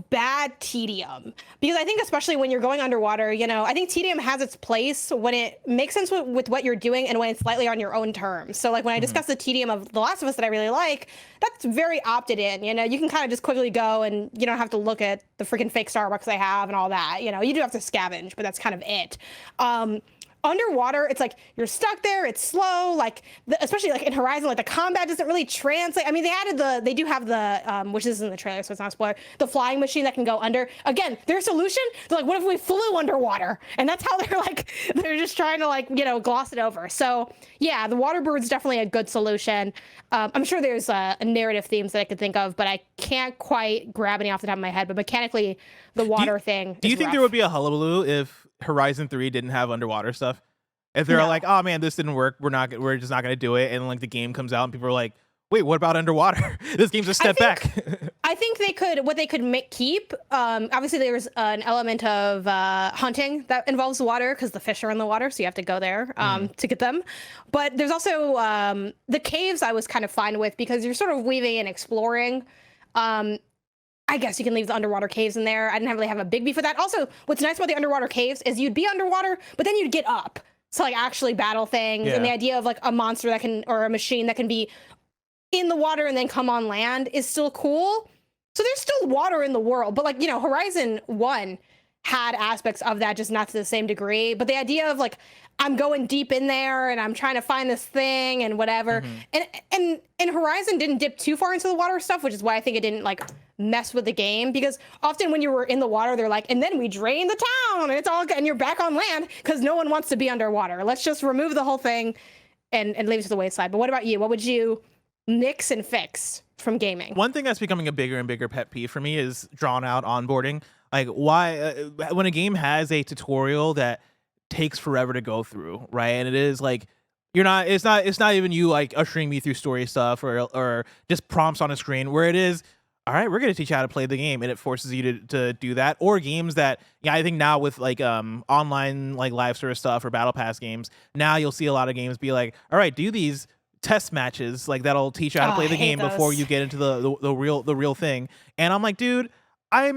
Speaker 3: bad tedium. Because I think especially when you're going underwater, I think tedium has its place when it makes sense with what you're doing and when it's slightly on your own terms. So like when I discuss the tedium of The Last of Us that I really like, that's very opted in. You can kind of just quickly go and you don't have to look at the freaking fake Starbucks I have and all that. You do have to scavenge, but that's kind of it. Underwater, it's like you're stuck there. It's slow, like especially like in Horizon, like the combat doesn't really translate. I mean, they do have the which is in the trailer, so it's not a spoiler. The flying machine that can go under. Again, their solution. They're like, what if we flew underwater? And that's how they're just trying to gloss it over. So yeah, the water bird's definitely a good solution. I'm sure there's a narrative themes that I could think of, but I can't quite grab any off the top of my head. But mechanically, the water thing.
Speaker 1: Do you think there would be a hullabaloo if Horizon 3 didn't have underwater stuff? If they're like, oh man, this didn't work, we're just not gonna do it, and like the game comes out and people are like, wait, what about underwater? This game's a step back.
Speaker 3: I think they could keep. Obviously, there's an element of hunting that involves water because the fish are in the water, so you have to go there to get them. But there's also the caves. I was kind of fine with because you're sort of weaving and exploring. I guess you can leave the underwater caves in there. I didn't really have a big beef with that. Also, what's nice about the underwater caves is you'd be underwater, but then you'd get up to like actually battle things. And the idea of like a monster or a machine that can be in the water and then come on land is still cool. So there's still water in the world, but like, Horizon 1 had aspects of that, just not to the same degree. But the idea of like, I'm going deep in there and I'm trying to find this thing and whatever. And Horizon didn't dip too far into the water stuff, which is why I think it didn't like mess with the game, because often when you were in the water, they're like, and then we drain the town and it's all good and you're back on land because no one wants to be underwater. Let's just remove the whole thing and leave it to the wayside. But what about you? What would you nix and fix from gaming?
Speaker 1: One thing that's becoming a bigger and bigger pet peeve for me is drawn out onboarding. Like why when a game has a tutorial that takes forever to go through, right? And it is like it's not even you like ushering me through story stuff or just prompts on a screen where it is, all right, we're going to teach you how to play the game, and it forces you to do that. Or games that, I think now with like online like live service stuff or battle pass games, now you'll see a lot of games be like, all right, do these test matches like that'll teach you how to play the game before you get into the real thing. And I'm like, dude, I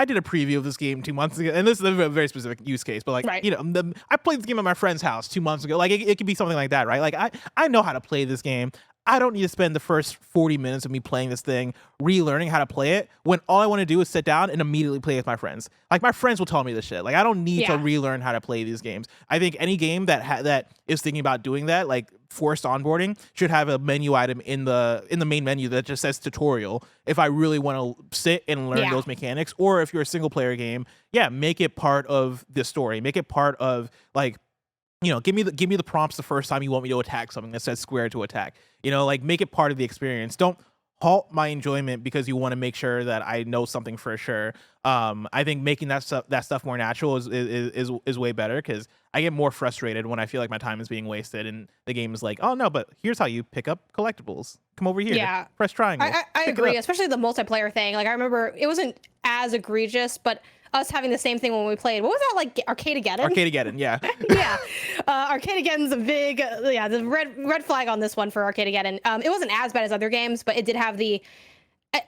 Speaker 1: did a preview of this game 2 months ago, and this is a very specific use case, but like, I played this game at my friend's house 2 months ago. Like it could be something like that, right? Like I know how to play this game. I don't need to spend the first 40 minutes of me playing this thing, relearning how to play it, when all I want to do is sit down and immediately play with my friends. Like my friends will tell me this shit. Like I don't need to relearn how to play these games. I think any game that is thinking about doing that, like forced onboarding, should have a menu item in the main menu that just says tutorial. If I really want to sit and learn those mechanics, or if you're a single player game, make it part of the story. Make it part of like, give me the prompts the first time you want me to attack something that says square to attack. Like make it part of the experience. Don't halt my enjoyment because you want to make sure that I know something for sure. I think making that stuff more natural is way better, because I get more frustrated when I feel like my time is being wasted and the game is like, oh no, but here's how you pick up collectibles. Come over here. Press triangle.
Speaker 3: I agree, especially the multiplayer thing. Like I remember it wasn't as egregious, but us having the same thing when we played. What was that, like Arcadegeddon?
Speaker 1: Arcadegeddon, yeah.
Speaker 3: Yeah. Arcadegeddon's a big, the red flag on this one for Arcadegeddon. It wasn't as bad as other games, but it did have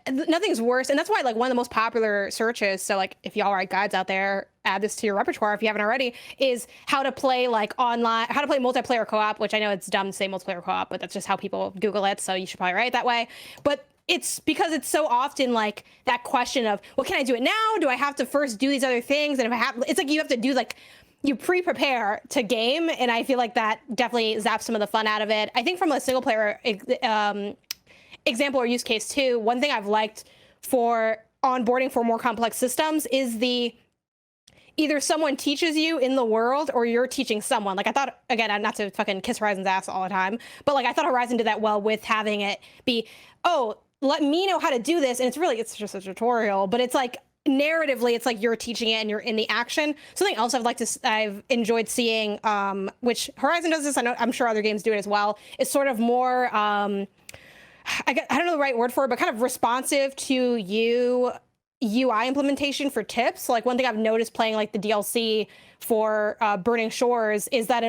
Speaker 3: nothing's worse. And that's why like one of the most popular searches, so like if y'all write guides out there, add this to your repertoire if you haven't already, is how to play like online, how to play multiplayer co-op, which I know it's dumb to say multiplayer co-op, but that's just how people Google it. So you should probably write it that way. But it's because it's so often like that question of, well, can I do it now? Do I have to first do these other things? And if I have, it's like you have to do like, you pre-prepare to game. And I feel like that definitely zaps some of the fun out of it. I think from a single player example or use case too, one thing I've liked for onboarding for more complex systems is either someone teaches you in the world or you're teaching someone. Like I thought, again, not to fucking kiss Horizon's ass all the time, but like I thought Horizon did that well with having it be, oh, let me know how to do this. And it's just a tutorial, but it's like narratively, it's like you're teaching it and you're in the action. Something else I've enjoyed seeing, which Horizon does this. I'm sure other games do it as well. It's sort of more, I don't know the right word for it, but kind of responsive to UI implementation for tips. Like one thing I've noticed playing like the DLC for Burning Shores is that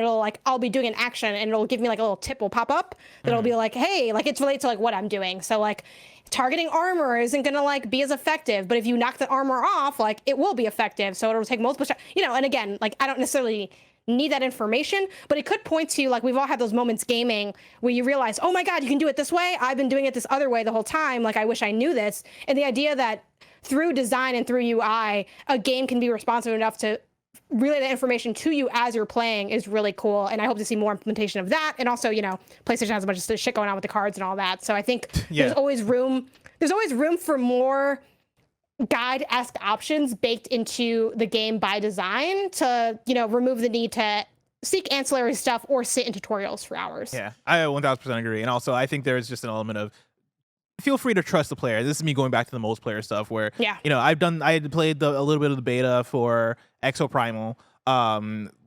Speaker 3: I'll be doing an action and it'll give me like a little tip will pop up that'll be like, hey, like it's related to like what I'm doing. So like targeting armor isn't gonna like be as effective, but if you knock the armor off, like it will be effective. So it'll take multiple shots, and again, like I don't necessarily need that information, but it could point to, like, we've all had those moments gaming where you realize, oh my God, you can do it this way. I've been doing it this other way the whole time. Like, I wish I knew this. And the idea that through design and through UI, a game can be responsive enough to relay that information to you as you're playing is really cool. And I hope to see more implementation of that. And also, PlayStation has a bunch of shit going on with the cards and all that. So I think there's always room for more guide-esque options baked into the game by design to, remove the need to seek ancillary stuff or sit in tutorials for hours.
Speaker 1: Yeah, I 1000% agree. And also, I think there's just an element of feel free to trust the player. This is me going back to the multiplayer stuff where, I had played a little bit of the beta for XO Primal,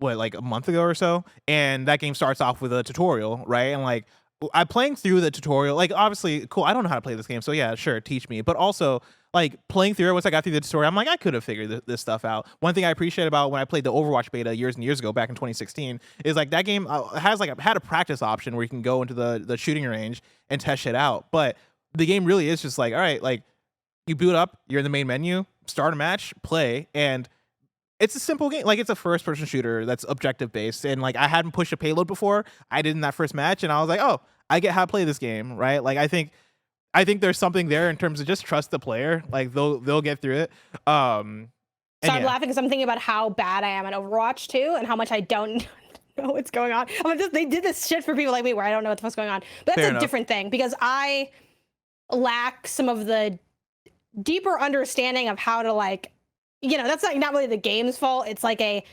Speaker 1: like a month ago or so. And that game starts off with a tutorial, right? And like, I'm playing through the tutorial, like obviously, cool, I don't know how to play this game. So yeah, sure, teach me. But also, like playing through it, once I got through the tutorial, I'm like, I could have figured this stuff out. One thing I appreciate about when I played the Overwatch beta years and years ago, back in 2016, is like that game had a practice option where you can go into the shooting range and test shit out. But the game really is just like, all right, like you boot up, you're in the main menu, start a match, play, and it's a simple game. Like it's a first-person shooter that's objective-based, and like I hadn't pushed a payload before. I did in that first match, and I was like, oh, I get how to play this game, right? Like I think there's something there in terms of just trust the player. Like they'll get through it.
Speaker 3: So I'm laughing because I'm thinking about how bad I am at Overwatch too, and how much I don't know what's going on. They did this shit for people like me where I don't know what the fuck's going on. But that's a different thing because I lack some of the deeper understanding of how to that's like not really the game's fault. It's like okay,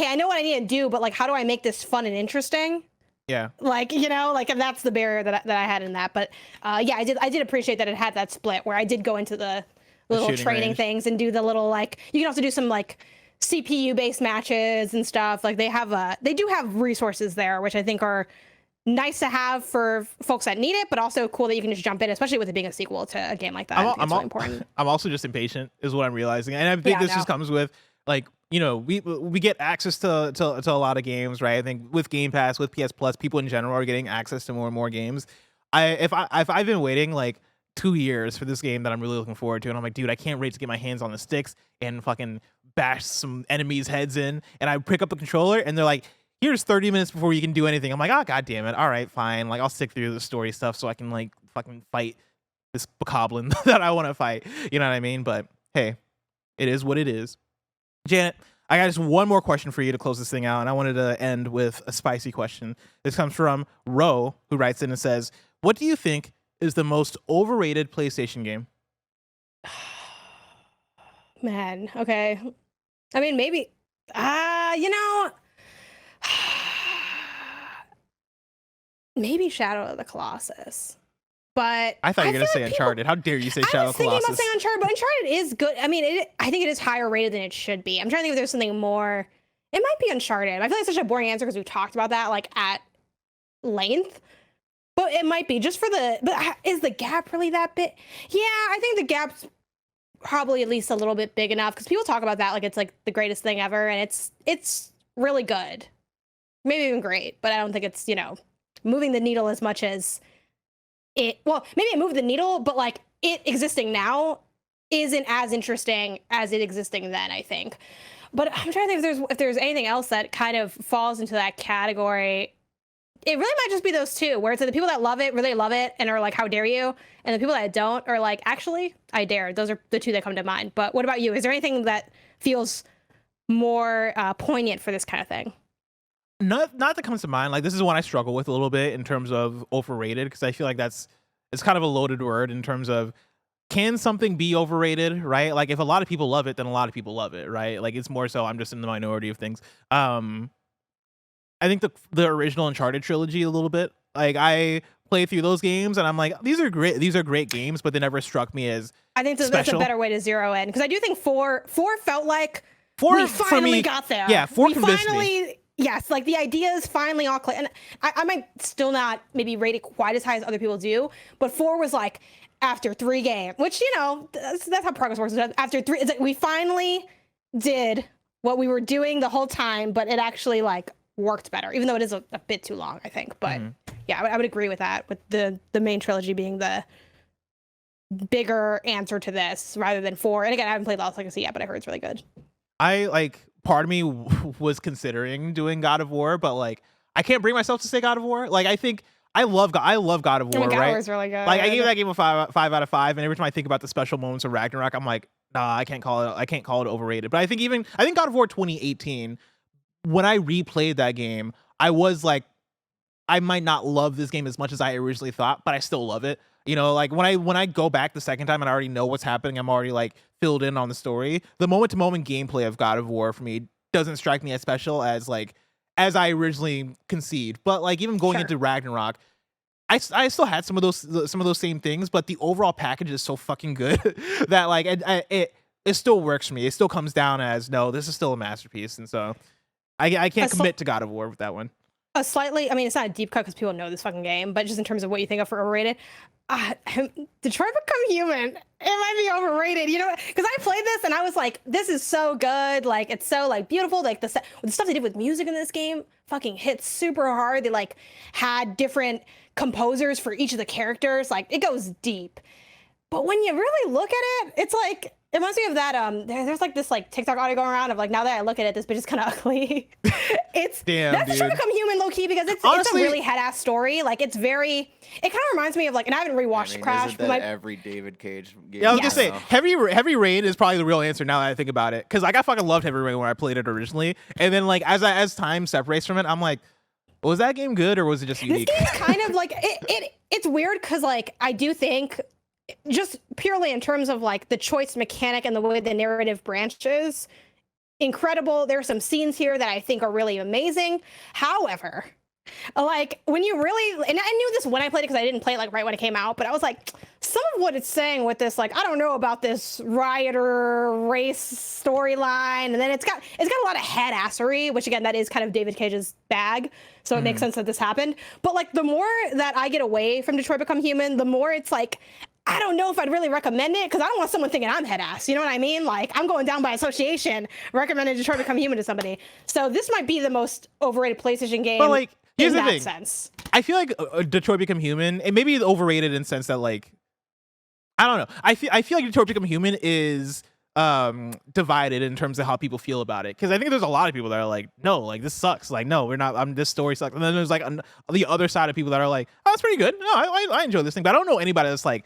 Speaker 3: I know what I need to do, but like how do I make this fun and interesting?
Speaker 1: Yeah.
Speaker 3: And that's the barrier that I had in that. But I did appreciate that it had that split where I did go into the little training things and do the little you can also do some CPU based matches and stuff. Like they do have resources there, which I think are nice to have for folks that need it, but also cool that you can just jump in, especially with it being a sequel to a game like that. It's really important.
Speaker 1: I'm also just impatient, is what I'm realizing, and I think this just comes with we get access to a lot of games, right? I think with Game Pass, with PS Plus, people in general are getting access to more and more games. If I've been waiting like 2 years for this game that I'm really looking forward to, and I'm like, dude, I can't wait to get my hands on the sticks and fucking bash some enemies' heads in, and I pick up the controller, and they're like, here's 30 minutes before you can do anything. I'm like, oh, God damn it. All right, fine. Like, I'll stick through the story stuff so I can, like, fucking fight this bokoblin that I want to fight. You know what I mean? But, hey, it is what it is. Janet, I got just one more question for you to close this thing out, and I wanted to end with a spicy question. This comes from Ro, who writes in and says, what do you think is the most overrated PlayStation game?
Speaker 3: Man, okay. I mean, maybe, maybe Shadow of the Colossus, but
Speaker 1: I thought you were gonna say Uncharted. How dare you say Shadow of the Colossus?
Speaker 3: I was thinking about saying Uncharted, but Uncharted is good. I mean, I think it is higher rated than it should be. I'm trying to think if there's something more. It might be Uncharted. I feel like it's such a boring answer because we've talked about that at length, but it might be just for the. But is the gap really that big? Yeah, I think the gap's probably at least a little bit big enough because people talk about that like it's like the greatest thing ever, and it's really good, maybe even great, but I don't think it's moving the needle as much as it. Well, maybe it moved the needle, but like it existing now isn't as interesting as it existing then, I think. But I'm trying to think if there's anything else that kind of falls into that category. It really might just be those two, where it's like the people that love it really love it and are like, how dare you? And the people that don't are like, actually, I dare. Those are the two that come to mind. But what about you? Is there anything that feels more poignant for this kind of thing?
Speaker 1: Not that comes to mind. Like, this is one I struggle with a little bit in terms of overrated, because I feel like it's kind of a loaded word in terms of, can something be overrated, right? Like, if a lot of people love it, then a lot of people love it, right? Like, it's more so I'm just in the minority of things. I think the original Uncharted trilogy a little bit. Like, I play through those games, and I'm like, these are great games, but they never struck me as
Speaker 3: I think that's a
Speaker 1: special.
Speaker 3: better way to zero in, because I do think four felt like
Speaker 1: Four
Speaker 3: we
Speaker 1: for
Speaker 3: finally
Speaker 1: me,
Speaker 3: got there.
Speaker 1: Yeah, four
Speaker 3: we
Speaker 1: convinced
Speaker 3: finally,
Speaker 1: me.
Speaker 3: Yes, like the idea is finally all clear. And I might still not maybe rate it quite as high as other people do, but 4 was like after 3 games, which, you know, that's how progress works. After 3, it's like we finally did what we were doing the whole time, but it actually like worked better, even though it is a bit too long, I think. But yeah, I would agree with that, with the main trilogy being the bigger answer to this rather than 4. And again, I haven't played Lost Legacy yet, but I heard it's really good.
Speaker 1: Part of me was considering doing God of War, but like I can't bring myself to say God of War. Like I think I love God of War,
Speaker 3: God of War
Speaker 1: right?
Speaker 3: is really good.
Speaker 1: Like I gave that game a 5 out of 5, and every time I think about the special moments of Ragnarok, I'm like, nah, I can't call it overrated. But I think God of War 2018, when I replayed that game, I was like, I might not love this game as much as I originally thought, but I still love it. You know, like when I go back the second time and I already know what's happening, I'm already like filled in on the story. The moment to moment gameplay of God of War for me doesn't strike me as special as I originally conceived. But like even going into Ragnarok, I still had some of those same things, but the overall package is so fucking good that like it still works for me. It still comes down as, no, this is still a masterpiece, and so I can't commit to God of War with that one.
Speaker 3: A slightly, I mean, it's not a deep cut because people know this fucking game, but just in terms of what you think of for overrated, Detroit Become Human, it might be overrated, you know, because I played this and I was like, this is so good, like it's so like beautiful, like the stuff they did with music in this game fucking hits super hard. They like had different composers for each of the characters, like it goes deep. But when you really look at it, it's like, it reminds me of that, there's like this like TikTok audio going around of like, now that I look at it, this bitch is kind of ugly. That's Detroit Become Human low key, because honestly, it's a really head ass story. Like it kind of reminds me of like, and I haven't rewatched Crash.
Speaker 2: Isn't that every David Cage game?
Speaker 1: Yeah, I was gonna say Heavy Rain is probably the real answer now that I think about it, because like I fucking loved Heavy Rain when I played it originally, and then like as time separates from it, I'm like, was that game good or was it just unique?
Speaker 3: This game's kind of like it's weird because like I do think, just purely in terms of like the choice mechanic and the way the narrative branches, incredible. There are some scenes here that I think are really amazing. However, like when you really, and I knew this when I played it because I didn't play it like right when it came out, but I was like, some of what it's saying with this, like, I don't know about this rioter race storyline, and then it's got a lot of head assery, which again, that is kind of David Cage's bag, so it makes sense that this happened. But like the more that I get away from Detroit Become Human, the more it's like, I don't know if I'd really recommend it, because I don't want someone thinking I'm head ass. You know what I mean? Like I'm going down by association recommending Detroit Become Human to somebody. So this might be the most overrated PlayStation game.
Speaker 1: But like, here's
Speaker 3: in
Speaker 1: the
Speaker 3: that
Speaker 1: thing.
Speaker 3: Sense.
Speaker 1: I feel like Detroit Become Human, it may be overrated in the sense that like, I don't know. I feel like Detroit Become Human is divided in terms of how people feel about it, because I think there's a lot of people that are like, no, like this sucks, like no, we're not, this story sucks, and then there's like the other side of people that are like, oh, that's pretty good, no, I enjoy this thing, but I don't know anybody that's like,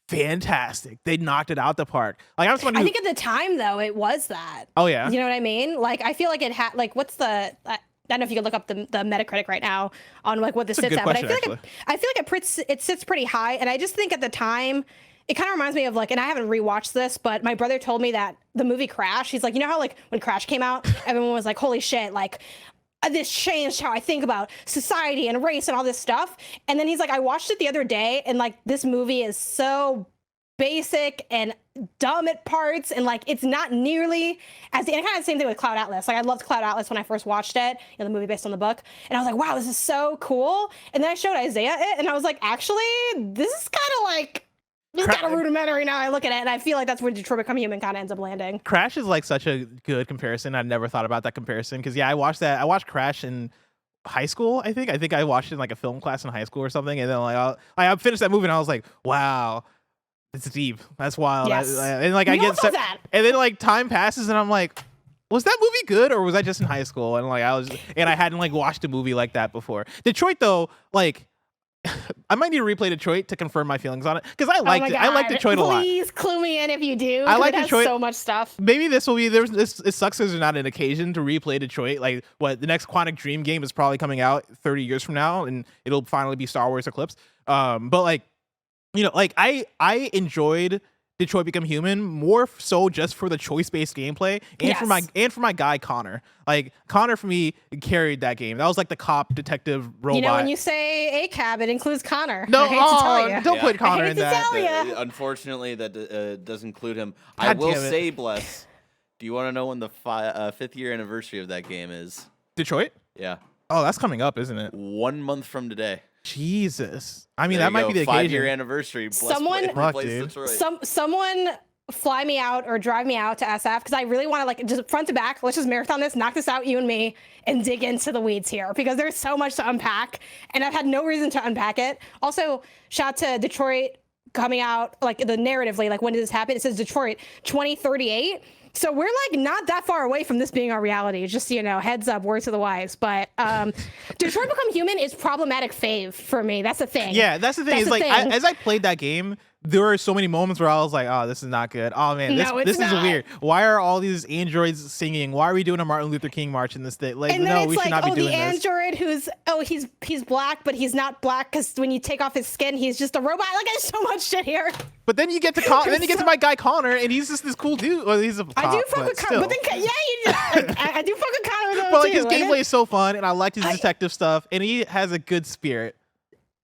Speaker 1: fantastic, they knocked it out the park. Like I think
Speaker 3: at the time though it was that.
Speaker 1: Oh yeah,
Speaker 3: you know what I mean? Like I feel like it had like, what's the I don't know if you can look up the Metacritic right now on like what this sits at, but I feel like it sits pretty high, and I just think at the time it kind of reminds me of like, and I haven't rewatched this, but my brother told me that the movie Crash, he's like, you know how like when Crash came out, everyone was like, holy shit, like this changed how I think about society and race and all this stuff. And then he's like, I watched it the other day, and like this movie is so basic and dumb at parts, and like it's not nearly as, and kind of the same thing with Cloud Atlas. Like I loved Cloud Atlas when I first watched it, the movie based on the book, and I was like, wow, this is so cool. And then I showed Isaiah it, and I was like, actually, this is kind of like, it's kind of rudimentary now I look at it, and I feel like that's where Detroit Become Human kind of ends up landing.
Speaker 1: Crash is like such a good comparison. I never thought about that comparison, because yeah, I watched Crash in high school. I think I watched it in like a film class in high school or something, and then like I finished that movie and I was like, wow, it's deep, that's wild.
Speaker 3: Yes.
Speaker 1: And like I get set, and then like time passes and I'm like, was that movie good, or was I just in high school and like I hadn't like watched a movie like that before. Detroit though, like I might need to replay Detroit to confirm my feelings on it, because I like Detroit a lot.
Speaker 3: Please clue me in if you do.
Speaker 1: I like
Speaker 3: it has
Speaker 1: Detroit
Speaker 3: so much stuff.
Speaker 1: Maybe this will be it sucks because there's not an occasion to replay Detroit. Like what, the next Quantic Dream game is probably coming out 30 years from now, and it'll finally be Star Wars Eclipse. But like, you know, like I enjoyed Detroit Become Human, more so just for the choice-based gameplay and for my guy Connor. Like Connor for me carried that game. That was like the cop detective robot.
Speaker 3: You know, when you say ACAB, it includes Connor.
Speaker 1: No,
Speaker 3: I hate to tell you.
Speaker 1: don't put Connor in that.
Speaker 2: Unfortunately, that does include him.
Speaker 1: God
Speaker 2: I will
Speaker 1: damn it.
Speaker 2: say, Bless. Do you want to know when the 5th year anniversary of that game is?
Speaker 1: Detroit?
Speaker 2: Yeah.
Speaker 1: Oh, that's coming up, isn't it?
Speaker 2: 1 month from today.
Speaker 1: Jesus. I mean,
Speaker 2: There
Speaker 1: that
Speaker 2: you
Speaker 1: might
Speaker 2: go.
Speaker 1: be the
Speaker 2: 5-year
Speaker 1: occasion.
Speaker 2: anniversary.
Speaker 3: Someone-
Speaker 1: Fuck, dude.
Speaker 3: Someone fly me out or drive me out to SF because I really want to like just front to back. Let's just marathon this, knock this out, you and me, and dig into the weeds here because there's so much to unpack, and I've had no reason to unpack it. Also, shout out to Detroit coming out like the narratively, like when did this happen? It says Detroit 2038. So we're like not that far away from this being our reality. Just so you know, heads up, words to the wise. But Detroit Become Human is problematic fave for me. That's the thing.
Speaker 1: Yeah, that's the thing. Is like as I played that game, there were so many moments where I was like, "Oh, this is not good. Oh man, this is weird. Why are all these androids singing? Why are we doing a Martin Luther King march in this day? Like,
Speaker 3: and
Speaker 1: no, we should not be doing this."
Speaker 3: the android who's he's black, but he's not black because when you take off his skin, he's just a robot. Like, there's so much shit here.
Speaker 1: But then you get to then you get to my guy Connor, and he's just this cool dude. Well, he's a cop,
Speaker 3: I do fuck with Connor, but then I do fuck with Connor though.
Speaker 1: But like
Speaker 3: too,
Speaker 1: his gameplay is so fun, and I like his detective stuff, and he has a good spirit.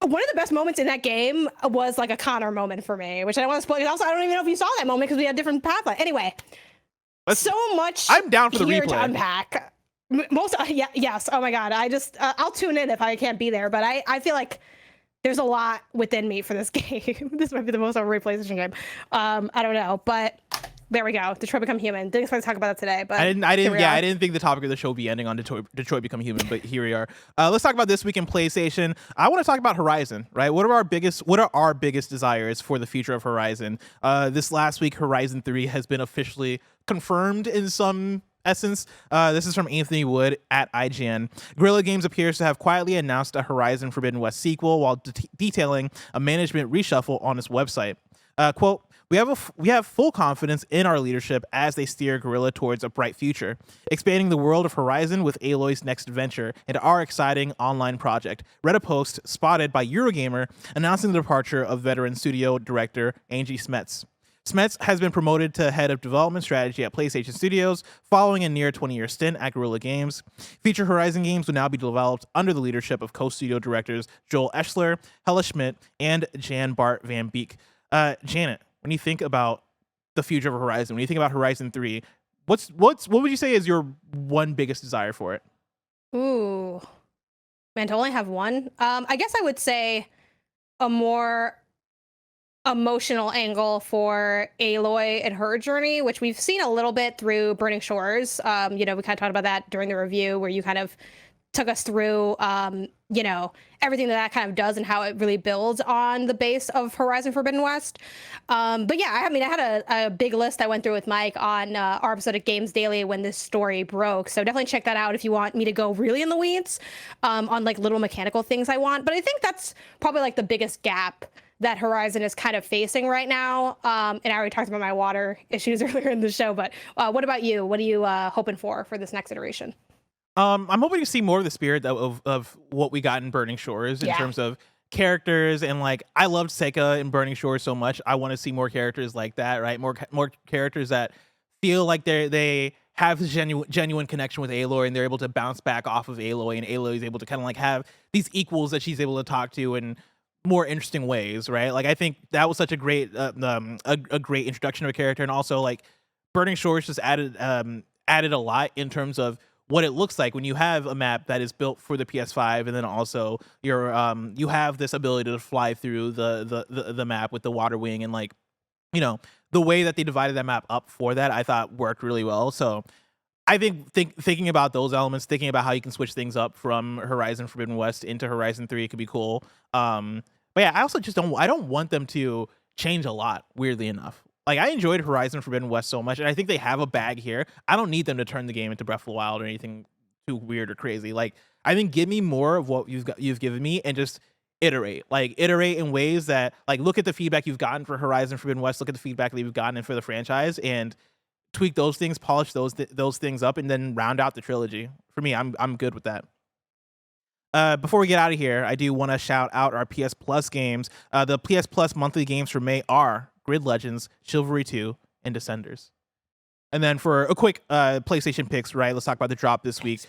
Speaker 3: One of the best moments in that game was like a Connor moment for me, which I don't want to spoil. Also, I don't even know if you saw that moment because we had different pathways. Anyway, so much.
Speaker 1: I'm down for the
Speaker 3: here
Speaker 1: replay
Speaker 3: to unpack. Yes. Oh my god. I just I'll tune in if I can't be there, but I feel like there's a lot within me for this game. This might be the most overrated PlayStation game. I don't know, but there we go. Detroit Become Human. Didn't expect to talk about that today, but
Speaker 1: I didn't think the topic of the show would be ending on Detroit Become Human, but here we are. Let's talk about this week in PlayStation. I want to talk about Horizon, right? What are our biggest desires for the future of Horizon? This last week, Horizon 3 has been officially confirmed in some essence. This is from Anthony Wood at IGN. Guerrilla Games appears to have quietly announced a Horizon Forbidden West sequel while detailing a management reshuffle on its website. Quote, We have full confidence in our leadership as they steer Guerrilla towards a bright future, expanding the world of Horizon with Aloy's next adventure into our exciting online project. Read a post spotted by Eurogamer announcing the departure of veteran studio director Angie Smets. Smets has been promoted to head of development strategy at PlayStation Studios following a near 20-year stint at Guerrilla Games. Future Horizon games will now be developed under the leadership of co-studio directors Joel Eschler, Hella Schmidt, and Jan Bart Van Beek. Janet, when you think about the future of Horizon, when you think about Horizon 3, what would you say is your one biggest desire for it?
Speaker 3: Ooh, man, to only have one. I guess I would say a more emotional angle for Aloy and her journey, which we've seen a little bit through Burning Shores. We kind of talked about that during the review where you kind of took us through, everything that kind of does and how it really builds on the base of Horizon Forbidden West. But yeah, I had a big list I went through with Mike on our episode of Games Daily when this story broke. So definitely check that out if you want me to go really in the weeds on like little mechanical things I want. But I think that's probably like the biggest gap that Horizon is kind of facing right now. And I already talked about my water issues earlier in the show, but what about you? What are you hoping for this next iteration?
Speaker 1: I'm hoping to see more of the spirit of what we got in Burning Shores in terms of characters, and like I loved Seika in Burning Shores so much. I want to see more characters like that, right? More characters that feel like they have this genuine connection with Aloy, and they're able to bounce back off of Aloy, and Aloy is able to kind of like have these equals that she's able to talk to in more interesting ways, right? Like I think that was such a great a great introduction of a character, and also like Burning Shores just added a lot in terms of what it looks like when you have a map that is built for the PS5, and then also you have this ability to fly through the map with the water wing, and like the way that they divided that map up for that I thought worked really well. So I think thinking about those elements, thinking about how you can switch things up from Horizon Forbidden West into Horizon 3 could be cool. But yeah, I also just don't want them to change a lot, weirdly enough. Like I enjoyed Horizon Forbidden West so much, and I think they have a bag here. I don't need them to turn the game into Breath of the Wild or anything too weird or crazy. Like I think give me more of what you've given me, and just iterate in ways that like look at the feedback you've gotten for Horizon Forbidden West, look at the feedback that you've gotten for the franchise, and tweak those things, polish those things up, and then round out the trilogy. For me, I'm good with that. Before we get out of here, I do want to shout out our PS Plus games. The PS Plus monthly games for May are Grid Legends, Chivalry 2, and Descenders. And then for a quick PlayStation picks, right? Let's talk about the drop this week.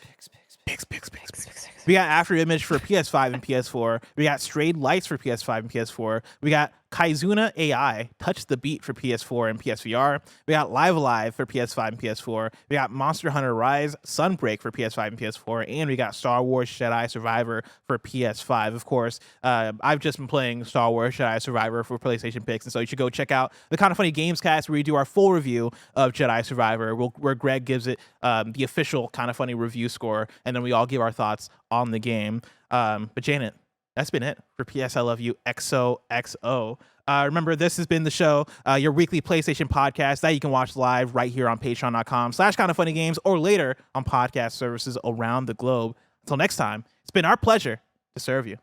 Speaker 1: Picks. We got After Image for PS5 and PS4. We got Strayed Lights for PS5 and PS4. We got Kaizuna AI, Touch the Beat for PS4 and PSVR. We got Live Alive for PS5 and PS4. We got Monster Hunter Rise, Sunbreak for PS5 and PS4. And we got Star Wars Jedi Survivor for PS5. Of course, I've just been playing Star Wars Jedi Survivor for PlayStation picks. And so you should go check out the KindaFunny Games Cast where we do our full review of Jedi Survivor, where Greg gives it the official KindaFunny review score. And then we all give our thoughts on the game. But Janet, that's been it for PS I Love You XOXO. Remember, this has been the show, your weekly PlayStation podcast that you can watch live right here on patreon.com/KindaFunnyGames or later on podcast services around the globe. Until next time, it's been our pleasure to serve you.